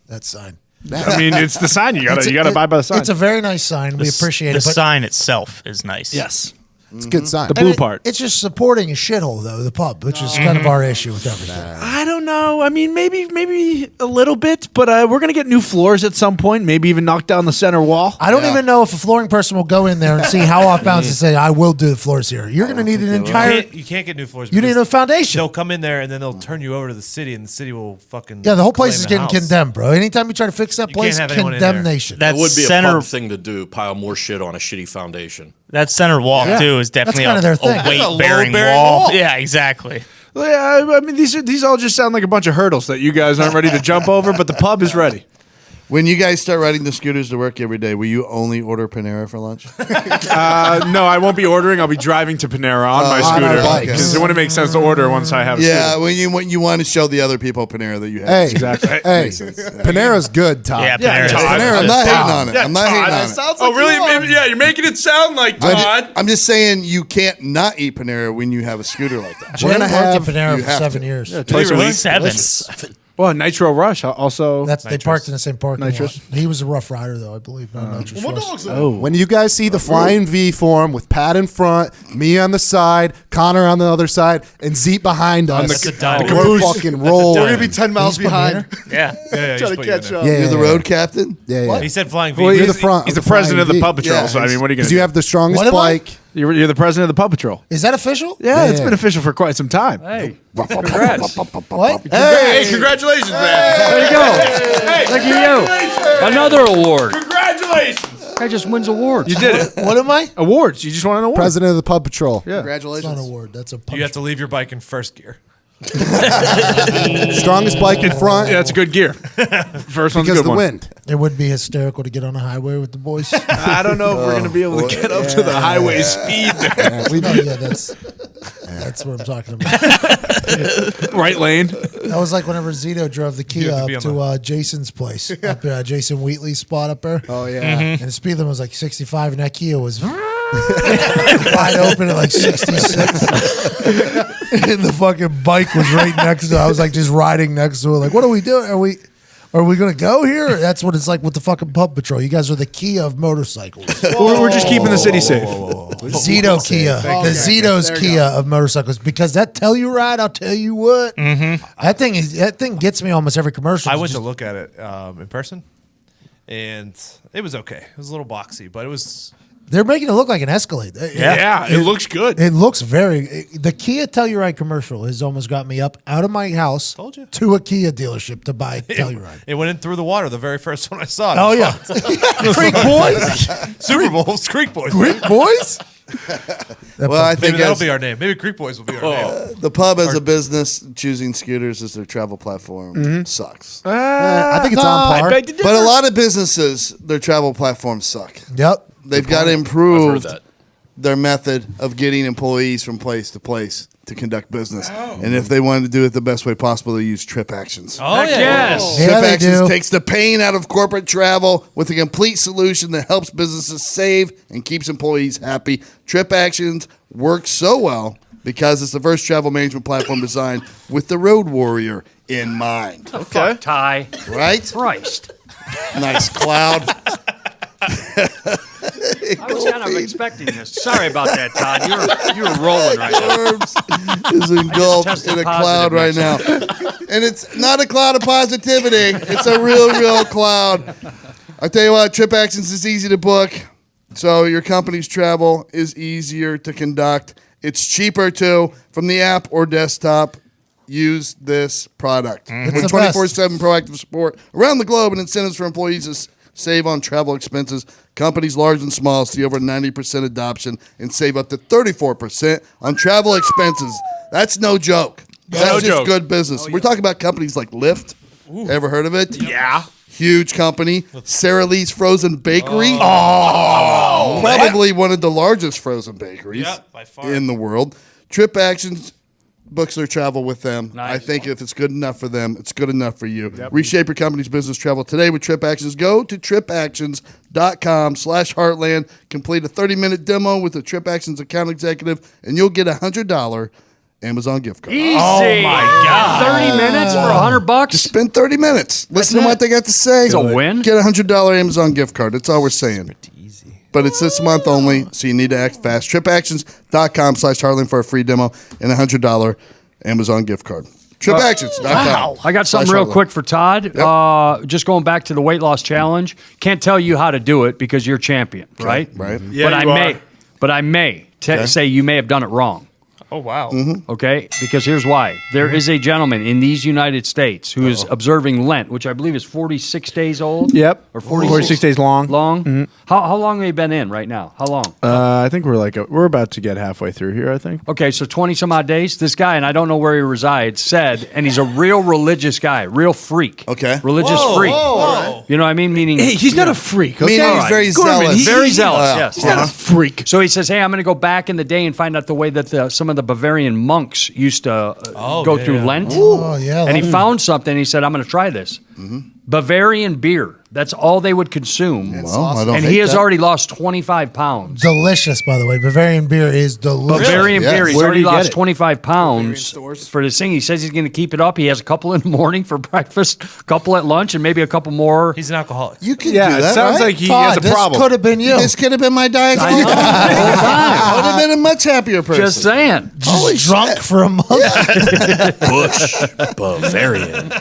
That sign. I mean, it's the sign. You gotta buy by the sign. It's a very nice sign. We appreciate The it. But sign itself is nice. yes. It's a good sign. The blue part. It's just supporting a shithole, though, the pub, which is kind of our issue with everything. I don't know. I mean, maybe a little bit, but we're gonna get new floors at some point. Maybe even knock down the center wall. I don't even know if a flooring person will go in there and see how off balance and say, I will do the floors here. You're going to need an entire. You can't get new floors. You need because a foundation. They'll come in there and then they'll turn you over to the city, and the city will fucking. Yeah, the whole place claim is the getting house. condemned, bro. Anytime you try to fix that You place, can't have anyone in there. condemnation. That It would be a center, pub thing to do. Pile more shit on a shitty foundation. that center wall too is definitely kind of their thing. a That's a weight-bearing load-bearing wall. wall. Yeah, exactly. Yeah, I mean, these all just sound like a bunch of hurdles that you guys aren't ready to jump over, but the pub is ready. When you guys start riding the scooters to work every day, will you only order Panera for lunch? No, I won't be ordering. I'll be driving to Panera on my on our scooter bikes. because it wouldn't make sense to order once I have a Yeah, scooter. when you want to show the other people Panera that you have. Hey, Exactly. hey, Panera's good, Todd. Yeah, Yeah, Panera's Todd. good. I'm not hating on it. Yeah, I'm not hating on it. Oh, really? Yeah, you're making it sound like Todd. I'm just saying you can't not eat Panera when you have a scooter like that. Jen We're gonna worked have- at Panera you for have 7 to. years. Twice a week. 7. Well, Nitro Rush also. They parked in the same parking lot. Nitrous? He was a rough rider, though, I believe. No, Nitrous What was. dogs though? When you guys see the flying V form with Pat in front, me on the side, Connor on the other side, and Zeke behind us, That's a dynamo. we're fucking They're rolling. gonna be 10 miles He's from behind. Yeah. Yeah, Trying to catch up. Yeah, You're the road captain? Yeah. He said flying V. Well, You're he's the front He's of the the president of the flying Pub V. Patrol. Yeah, So I mean, what are you going Because to you do? have the strongest What am I? bike. You're the president of the Pub Patrol. Is that official? Yeah, it's Yeah. been official for quite some time. Hey, congrats. What? Hey, congratulations, man! Way to go. Look at you. Another award. Congratulations! Guy just wins awards. You did it. What am I? Awards. You just won an award. President of the Pub Patrol. Yeah. It's not an Congratulations. award. That's a You punch. have to leave your bike in first gear. Strongest bike in front Yeah, it's a good gear. First one's a because good of the one. wind. It would be hysterical to get on a highway with the boys. I don't know if we're going to be able to get up to the highway speed there. Yeah, that's what I'm talking about. Right lane. That was like whenever Zito drove the Kia have to up be on to Jason's place, up Jason Wheatley's spot up there. Oh, yeah. And the speed limit was like 65, and that Kia was wide open at like 66. And the fucking bike was right next to it. I was like just riding next to it. Like, what are we doing? Are we going to go here? That's what it's like with the fucking Pub Patrol. You guys are the Kia of motorcycles. We're just keeping the city safe. Zito Kia. The Zito's There you Kia of motorcycles. Because that Telluride, I'll tell you what. That thing gets me almost every commercial. I It's went to just- look at it in person, and it was okay. It was a little boxy, but it was. They're making it look like an Escalade. Yeah, it looks good. It looks the Kia Telluride commercial has almost got me up out of my house Told you. to a Kia dealership to buy Telluride. It went in through the water. The very first one I saw. It Oh was yeah, fun. Creek Boys, Super Bowls, Creek Boys. Creek Boys. Well, I think Maybe that'll as be our name. Maybe Creek Boys will be our name. the pub as a business choosing scooters as their travel platform sucks. I think it's on par. But a lot of businesses, their travel platforms suck. Yep. They've got to I've heard improve that. their method of getting employees from place to place to conduct business. And if they wanted to do it the best way possible, they use Trip Actions. Oh, yeah. Yes. Yeah, Trip they Actions do. takes the pain out of corporate travel with a complete solution that helps businesses save and keeps employees happy. Trip Actions works so well because it's the first travel management platform designed with the road warrior in mind. Fuck, Ty. Right? Christ. Nice cloud. I was kind of expecting this. Sorry about that, Todd. You were rolling right now. Herbs is engulfed tested in a positive cloud right now. And it's not a cloud of positivity. It's a real cloud. I tell you what, Trip Actions is easy to book. So your company's travel is easier to conduct. It's cheaper too from the app or desktop. Use this product. It's With the best. 24/7 proactive support around the globe and incentives for employees to save on travel expenses. Companies large and small see over 90% adoption and save up to 34% on travel expenses. That's no joke. That's just good business. We're talking about companies like Lyft. Ever heard of it? Yeah. Huge company. Sara Lee's Frozen Bakery. Probably one of the largest frozen bakeries By far. in the world. Trip Actions books their travel with them. Nice. I think if it's good enough for them, it's good enough for you. Reshape your company's business travel today with Trip Actions. Go to tripactions.com/Heartland. Complete a 30-minute demo with a Trip Actions account executive, and you'll get a $100 Amazon gift card. Easy. Oh, my God. 30 minutes for $100? Spend 30 minutes. Listen to it. what they got to say. It's a win. Get a $100 Amazon gift card. That's all we're saying. But it's this month only, so you need to act fast. TripActions.com/Heartland for a free demo and a $100 Amazon gift card. TripActions.com. I got something real quick for Todd. Just going back to the weight loss challenge. Can't tell you how to do it because you're champion, right? Right. Yeah, but I may say you may have done it wrong. Oh, wow. Okay? Because here's why. There is a gentleman in these United States who is observing Lent, which I believe is 46 days old. Yep. Or 46 days long. Long? How long have you been in right now? How long? I think we're about to get halfway through here, I think. Okay, so 20 some odd days. This guy, and I don't know where he resides, said, and he's a real religious guy, real freak. Okay. Religious freak. You know what I mean? Meaning, Hey, he's not a freak, okay? Meaning he's very zealous. very zealous, yes. He's not a freak. So he says, hey, I'm going to go back in the day and find out the way that some of the Bavarian monks used to go through Lent. Oh, yeah. And he found something. He said, I'm going to try this. Bavarian beer. That's all they would consume. Well, I don't And hate he has that. already lost 25 pounds. Delicious, by the way. Bavarian beer is delicious. Bavarian Yes. beer. He's Where already do you get lost it? 25 pounds stores. for this thing. He says he's going to keep it up. He has a couple in the morning for breakfast, a couple at lunch, and maybe a couple more. He's an alcoholic. You can Yeah, do that, it sounds right? like he Todd, has a this problem. could have been you. This could have been my diet. I know, the whole time. I would have been a much happier person. Just saying. Holy Drunk shit. for a month. Bush Bavarian.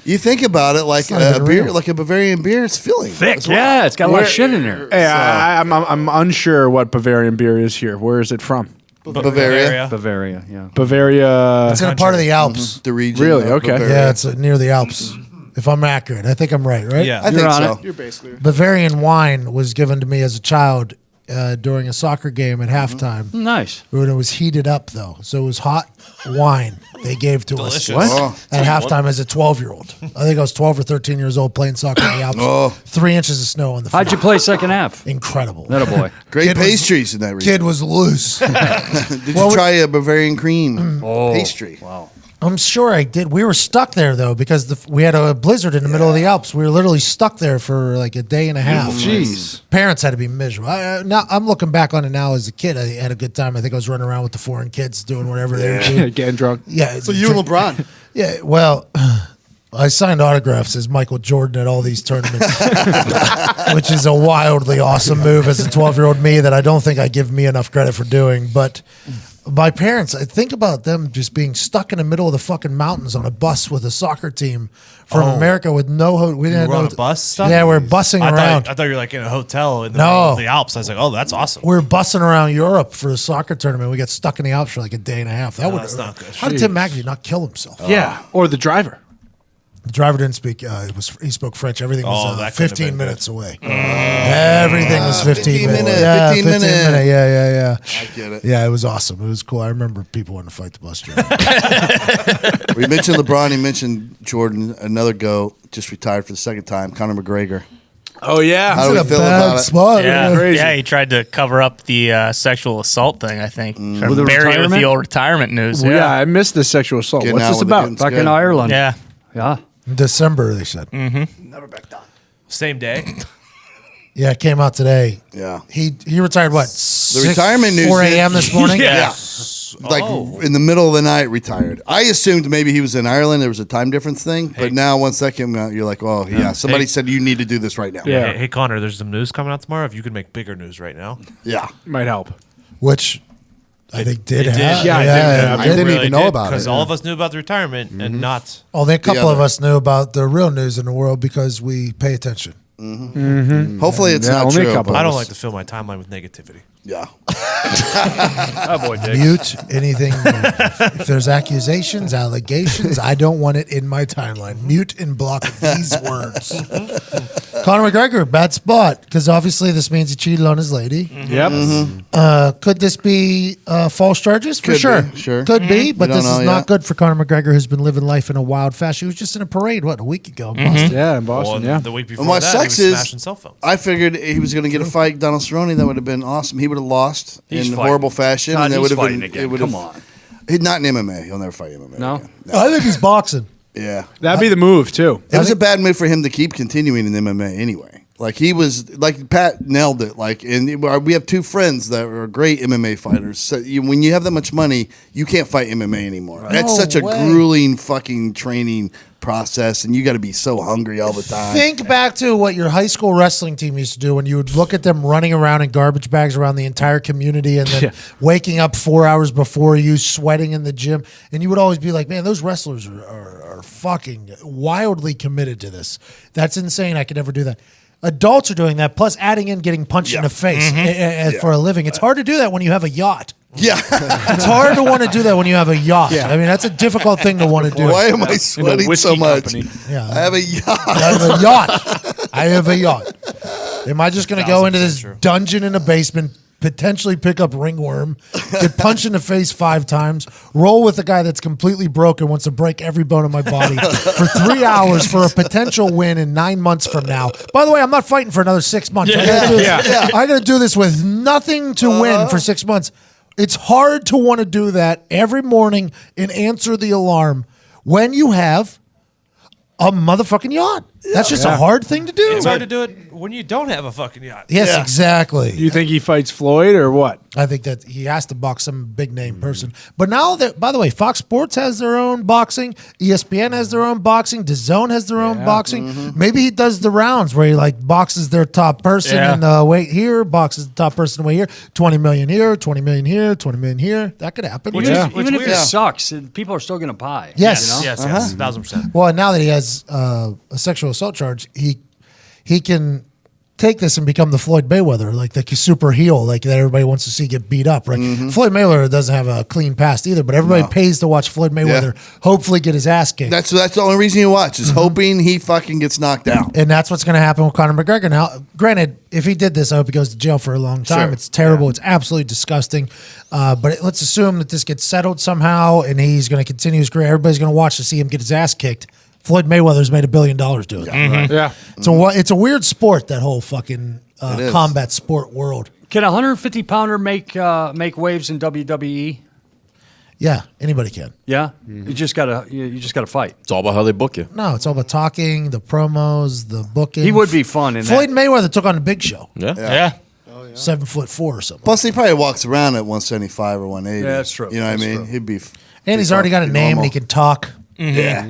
You think about it, like not a even beer, real. like a Bavarian beer, it's filling. Thick, as well. yeah. It's got a lot of shit in there. Hey, I'm unsure what Bavarian beer is here. Where is it from? Bavaria. Bavaria, yeah. Bavaria. It's in a part of the Alps. The region. Really? of Okay. Bavaria. Yeah, it's near the Alps. If I'm accurate, I think I'm right, right? Yeah. I think You're on so. You're basically. Bavarian wine was given to me as a child during a soccer game at halftime. Nice. When it was heated up, though. So it was hot wine they gave to Delicious. us Oh. at halftime as a 12-year-old. I think I was 12 or 13 years old playing soccer in the Alps. Oh. 3 inches of snow on the field. How'd you play second half? Incredible. That a boy. Great Kid was- pastries in that region. Kid was loose. Did Well, you try a Bavarian cream pastry? Wow. I'm sure I did. We were stuck there, though, because we had a blizzard in the middle of the Alps. We were literally stuck there for like a day and a half. Jeez. Parents had to be miserable. Now I'm looking back on it now as a kid. I had a good time. I think I was running around with the foreign kids doing whatever they were doing. Getting drunk. Yeah. So you and LeBron. Yeah. Well, I signed autographs as Michael Jordan at all these tournaments, which is a wildly awesome move as a 12-year-old me that I don't think I give me enough credit for doing. But my parents, I think about them just being stuck in the middle of the fucking mountains on a bus with a soccer team from America with no. We didn't You were on know a bus? Stuff? Yeah, we're bussing around. I thought you were like in a hotel in the No. middle of the Alps. I was like, oh, that's awesome. We were bussing around Europe for a soccer tournament. We got stuck in the Alps for like a day and a half. That would that's not good. How did Tim McAfee not kill himself? Yeah. Or the driver. The driver didn't speak. He spoke French. Everything was that could've 15 been minutes away. Everything was 15 minutes. Yeah, 15 minute. Yeah. I get it. Yeah, it was awesome. It was cool. I remember people wanting to fight the bus driver. We mentioned LeBron. He mentioned Jordan. Another GOAT, just retired for the second time. Conor McGregor. Oh yeah. How do we a feel bad about it? spot. Yeah, Crazy. yeah. He tried to cover up the sexual assault thing. I think Trying With to the bury it with retirement? the old retirement news. Yeah. Yeah, I missed the sexual assault. Getting What's out this with the about? kittens. Back in Good. Ireland. yeah. Yeah. December, they said. Same day. Yeah, it came out today. Yeah. He retired what? The retirement news 4 a.m. did- this morning. Yeah. Like in the middle of the night, retired. I assumed maybe he was in Ireland. There was a time difference thing. But now, once that came out, you're like, oh, yeah. Somebody Hey. said you need to do this right now. Yeah. Hey, Connor, there's some news coming out tomorrow. If you could make bigger news right now. Yeah. Might help. Which I think did it did. happen. Yeah, it did. it I didn't even know about it. Because all of us knew about the retirement and not. Only a couple of other. us knew about the real news in the world because we pay attention. Hopefully it's Yeah, not only a true. couple. but I don't like to fill my timeline with negativity. Yeah. Oh, boy, Dick. Mute anything. If there's accusations, allegations, I don't want it in my timeline. Mute and block these words. Conor McGregor, bad spot because obviously this means he cheated on his lady. Yep. Could this be false charges? For Could sure. be, sure. Could be, but don't this is know not yet. good for Conor McGregor, who's been living life in a wild fashion. He was just in a parade, a week ago in Boston. Yeah, in Boston. Well, Yeah. the week before And what that, he sucks was is smashing cell phones. I figured he was going to get a fight, Donald Cerrone. That would have been awesome. He would have lost He's in fighting. horrible fashion. God, and that he's would have fighting been. again. It would Come have, on. He's not in MMA. He'll never fight MMA. No? Again. I think he's boxing. Yeah. That'd be the move too. It was a bad move for him to keep continuing in MMA anyway. Like he was, like Pat nailed it. Like, and we have two friends that are great MMA fighters. So when you have that much money, you can't fight MMA anymore. That's No such a way. grueling fucking training process, and you got to be so hungry all the time. Think back to what your high school wrestling team used to do when you would look at them running around in garbage bags around the entire community and then waking up 4 hours before you, sweating in the gym. And you would always be like, man, those wrestlers are fucking wildly committed to this. That's insane. I could never do that. Adults are doing that, plus adding in getting punched in the face for a living. It's hard to do that when you have a yacht. Yeah. It's hard to want to do that when you have a yacht. I mean, that's a difficult thing to want to do. Why am I sweating so whiskey much? company. Yeah. I have a yacht. I have a yacht. I have a yacht. Am I just going to go into this 1000% true. dungeon in a basement, potentially pick up ringworm, get punched in the face 5 times, roll with a guy that's completely broken, wants to break every bone in my body for 3 hours for a potential win in 9 months from now? By the way, I'm not fighting for another 6 months. I got to do this with nothing to win for 6 months. It's hard to want to do that every morning and answer the alarm when you have a motherfucking yacht. That's just a hard thing to do. It's hard to do it when you don't have a fucking yacht. Yes, Yeah. exactly. Do you think he fights Floyd or what? I think that he has to box some big name person. But now that, by the way, Fox Sports has their own boxing, ESPN has their own boxing, DAZN has their own boxing. Maybe he does the rounds where he like boxes their top person and weight here, boxes the top person weight here, 20 million here, 20 million here, 20 million here. That could happen. Even if it weird. sucks, people are still going to buy. Yes. You know? Yes, 1000%. Well, now that he has a sexual assault charge, he can take this and become the Floyd Mayweather, like the super heel, like that everybody wants to see get beat up, right? Floyd Mayweather doesn't have a clean past either, but everybody pays to watch Floyd Mayweather hopefully get his ass kicked. That's the only reason you watch is hoping he fucking gets knocked out. And that's what's going to happen with Conor McGregor. Now, granted, if he did this, I hope he goes to jail for a long time. Sure. It's terrible. It's absolutely disgusting. But let's assume that this gets settled somehow and he's going to continue his career. Everybody's going to watch to see him get his ass kicked. Floyd Mayweather's made $1 billion doing it. Yeah. It's a weird sport, that whole fucking is. combat sport world. Can a 150 pounder make waves in WWE? Yeah, anybody can. Yeah, you just gotta fight. It's all about how they book you. No, it's all about talking, the promos, the booking. He would be fun in Floyd that. Mayweather took on the Big Show, Yeah. Yeah. 7'4" or something. Plus, he probably walks around at 175 or 180. Yeah, that's true. You know what I That's mean? true. He'd be. And he's already got a name and he can talk. Yeah.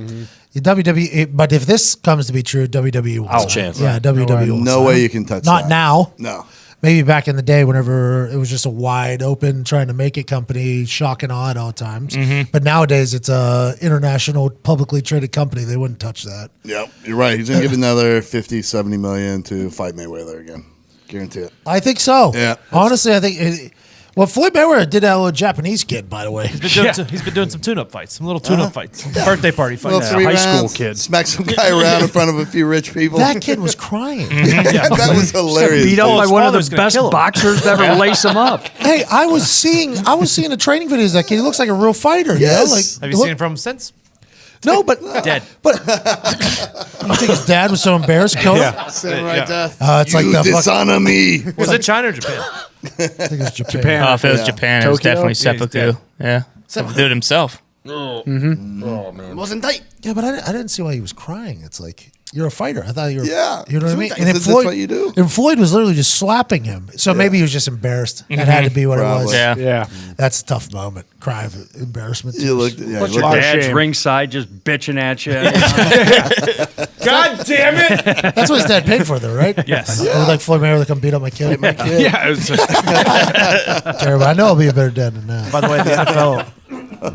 The WWE, but if this comes to be true, WWE will. Ouch. Chance. Yeah, WWE will. No way you can touch Not that. now. No. Maybe back in the day, whenever it was just a wide open, trying to make it company, shock and awe at all times. But nowadays, it's a international, publicly traded company. They wouldn't touch that. Yep. You're right. He's going to give another 50, 70 million to fight Mayweather again. Guarantee it. I think so. Yeah. Honestly, I think. Well, Floyd Mayweather did that little Japanese kid, by the way. He's been doing some tune-up fights, some little tune-up fights, birthday party fights. Little 3 high school rounds, kid. Smack some guy around in front of a few rich people. That kid was crying. That was hilarious. Beat up Well, by his one of father's the gonna best kill him. boxers to ever lace him up. Hey, I was seeing the training videos of that kid. He looks like a real fighter. Yes. You know? Have you seen him from since? No, but Dead. But you think his dad was so embarrassed, killed him? Samurai death. It's like You the fucking, dishonor me. Was it China or Japan? I think it was Japan. Japan. Oh, if it was Japan, it was Tokyo? definitely Yeah, he's seppuku. dead. Yeah. Seppuku did himself. It wasn't tight. Yeah, but I didn't see why he was crying. It's like, you're a fighter. I thought you were. Yeah. You know what I mean? Sometimes that's what you do. And Floyd was literally just slapping him. So maybe he was just embarrassed. That had to be what it was. Probably. Yeah. Yeah. That's a tough moment. Cry of embarrassment. You looked. Yeah, What's you your lot of dad's shame. ringside just bitching at you? God damn it! That's what his dad paid for, though, right? Yes. Or like Floyd Mayweather come beat up my kid. Yeah. It was Terrible. I know I'll be a better dad than that. By the way, the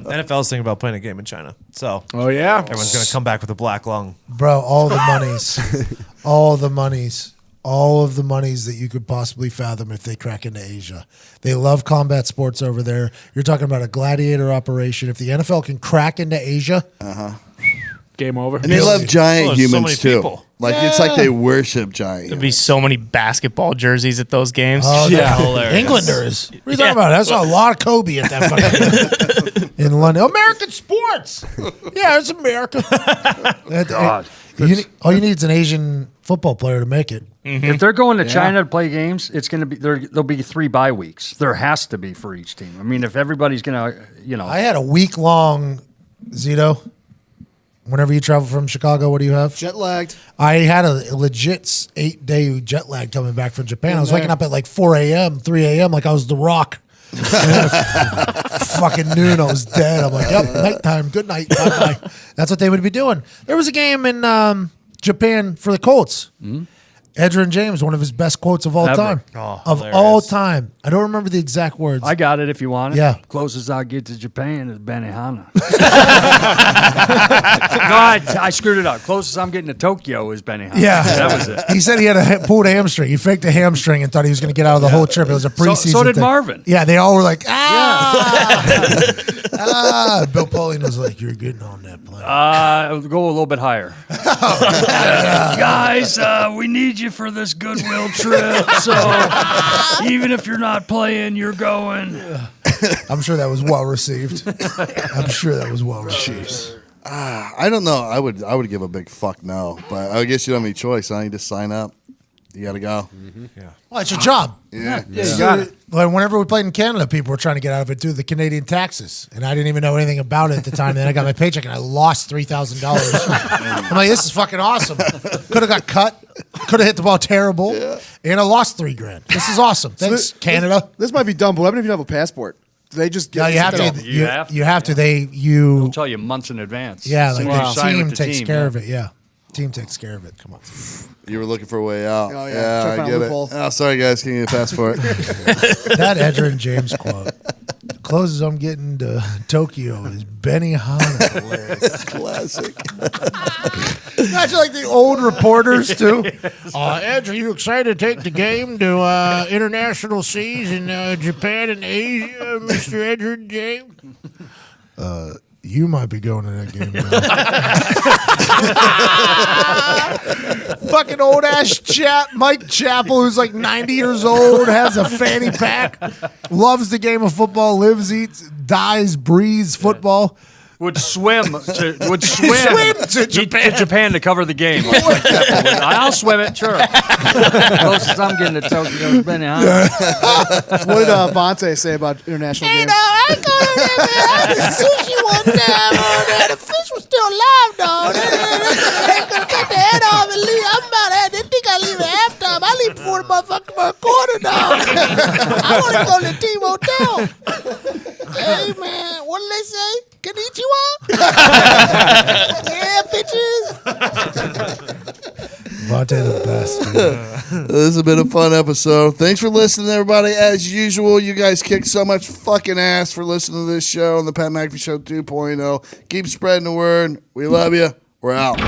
NFL is thinking about playing a game in China. So oh yeah. everyone's going to come back with a black lung. Bro, all the monies that you could possibly fathom if they crack into Asia. They love combat sports over there. You're talking about a gladiator operation. If the NFL can crack into Asia, Game over. And they love giant Oh, there's so humans many too. people. Like it's like they worship giant. There'd be so many basketball jerseys at those games. Yeah. Englanders. What are you talking about? I saw a lot of Kobe at that fucking in London. American sports. Yeah, it's America. God. All you need is an Asian football player to make it. If they're going to China to play games, it's going to be there'll be 3 bye weeks. There has to be for each team. I mean, if everybody's going to, I had a week-long, Zito. Whenever you travel from Chicago, what do you have? Jet lagged. I had a legit 8-day jet lag coming back from Japan. I was waking up at like 4 a.m., 3 a.m. like I was The Rock. Fucking noon, I was dead. I'm like, yep, nighttime, good night, bye-bye. That's what they would be doing. There was a game in Japan for the Colts. Edgerrin James, one of his best quotes of all Ever. time. Of hilarious. all time. I don't remember the exact words. I got it if you want it. Yeah. Closest I'll get to Japan is Benihana. No, I screwed it up. Closest I'm getting to Tokyo is Benihana. Yeah, That was it. He said he had pulled a hamstring. He faked a hamstring and thought he was going to get out of the whole trip. It was a preseason. So did thing. Marvin. Yeah, they all were like, Bill Pauline was like, "You're getting on that plane." I'll go a little bit higher. Guys, we need you for this goodwill trip. So even if you're not playing, you're going. I'm sure that was well received. I don't know. I would give a big fuck no, but I guess you don't have any choice. Huh? You just sign up. You got to go. Well, it's your job. Yeah. You got it. Like whenever we played in Canada, people were trying to get out of it too. The Canadian taxes, and I didn't even know anything about it at the time. Then I got my paycheck, and I lost $3,000. I'm like, this is fucking awesome. Could have got cut. Could have hit the ball terrible, and I lost $3,000. This is awesome. Thanks, Canada. This might be dumb, but what if you don't have a passport? Do they just get No, you have to. You have to. You have to. They'll tell you months in advance. Yeah, like As soon as you the sign team with the takes team, care yeah. of it. Yeah, team takes care of it. Come on. You were looking for a way out. Oh, yeah. Try to Yeah, I find a get it. loophole. Oh, sorry, guys. Can you get a passport? That Edgerrin James quote. The closest I'm getting to Tokyo is Benihana. Classic. Imagine like the old reporters too. Ed, are you excited to take the game to international seas in Japan and Asia, Mr. Edgerrin James? You might be going to that game now. Fucking old ass Mike Chappell, who's like 90 years old, has a fanny pack, loves the game of football, lives, eats, dies, breathes football. Would swim to Japan. to cover the game. I'll swim it, sure. Closest I'm getting to Tokyo is Benihana. What did Vontae say about international games? I go to there, man. I had sushi one time on there. The fish was still alive, dog. They could cut the head off and leave. I'm about to they think I leave at halftime. I leave before the motherfucker for a quarter, dog. I want to go to the team hotel. Hey, man, what did they say? Konnichiwa? Yeah, bitches. Vontae the best. Dude. This has been a fun episode. Thanks for listening, everybody. As usual, you guys kick so much fucking ass for listening to this show on the Pat McAfee Show 2.0. Keep spreading the word. We love you. We're out.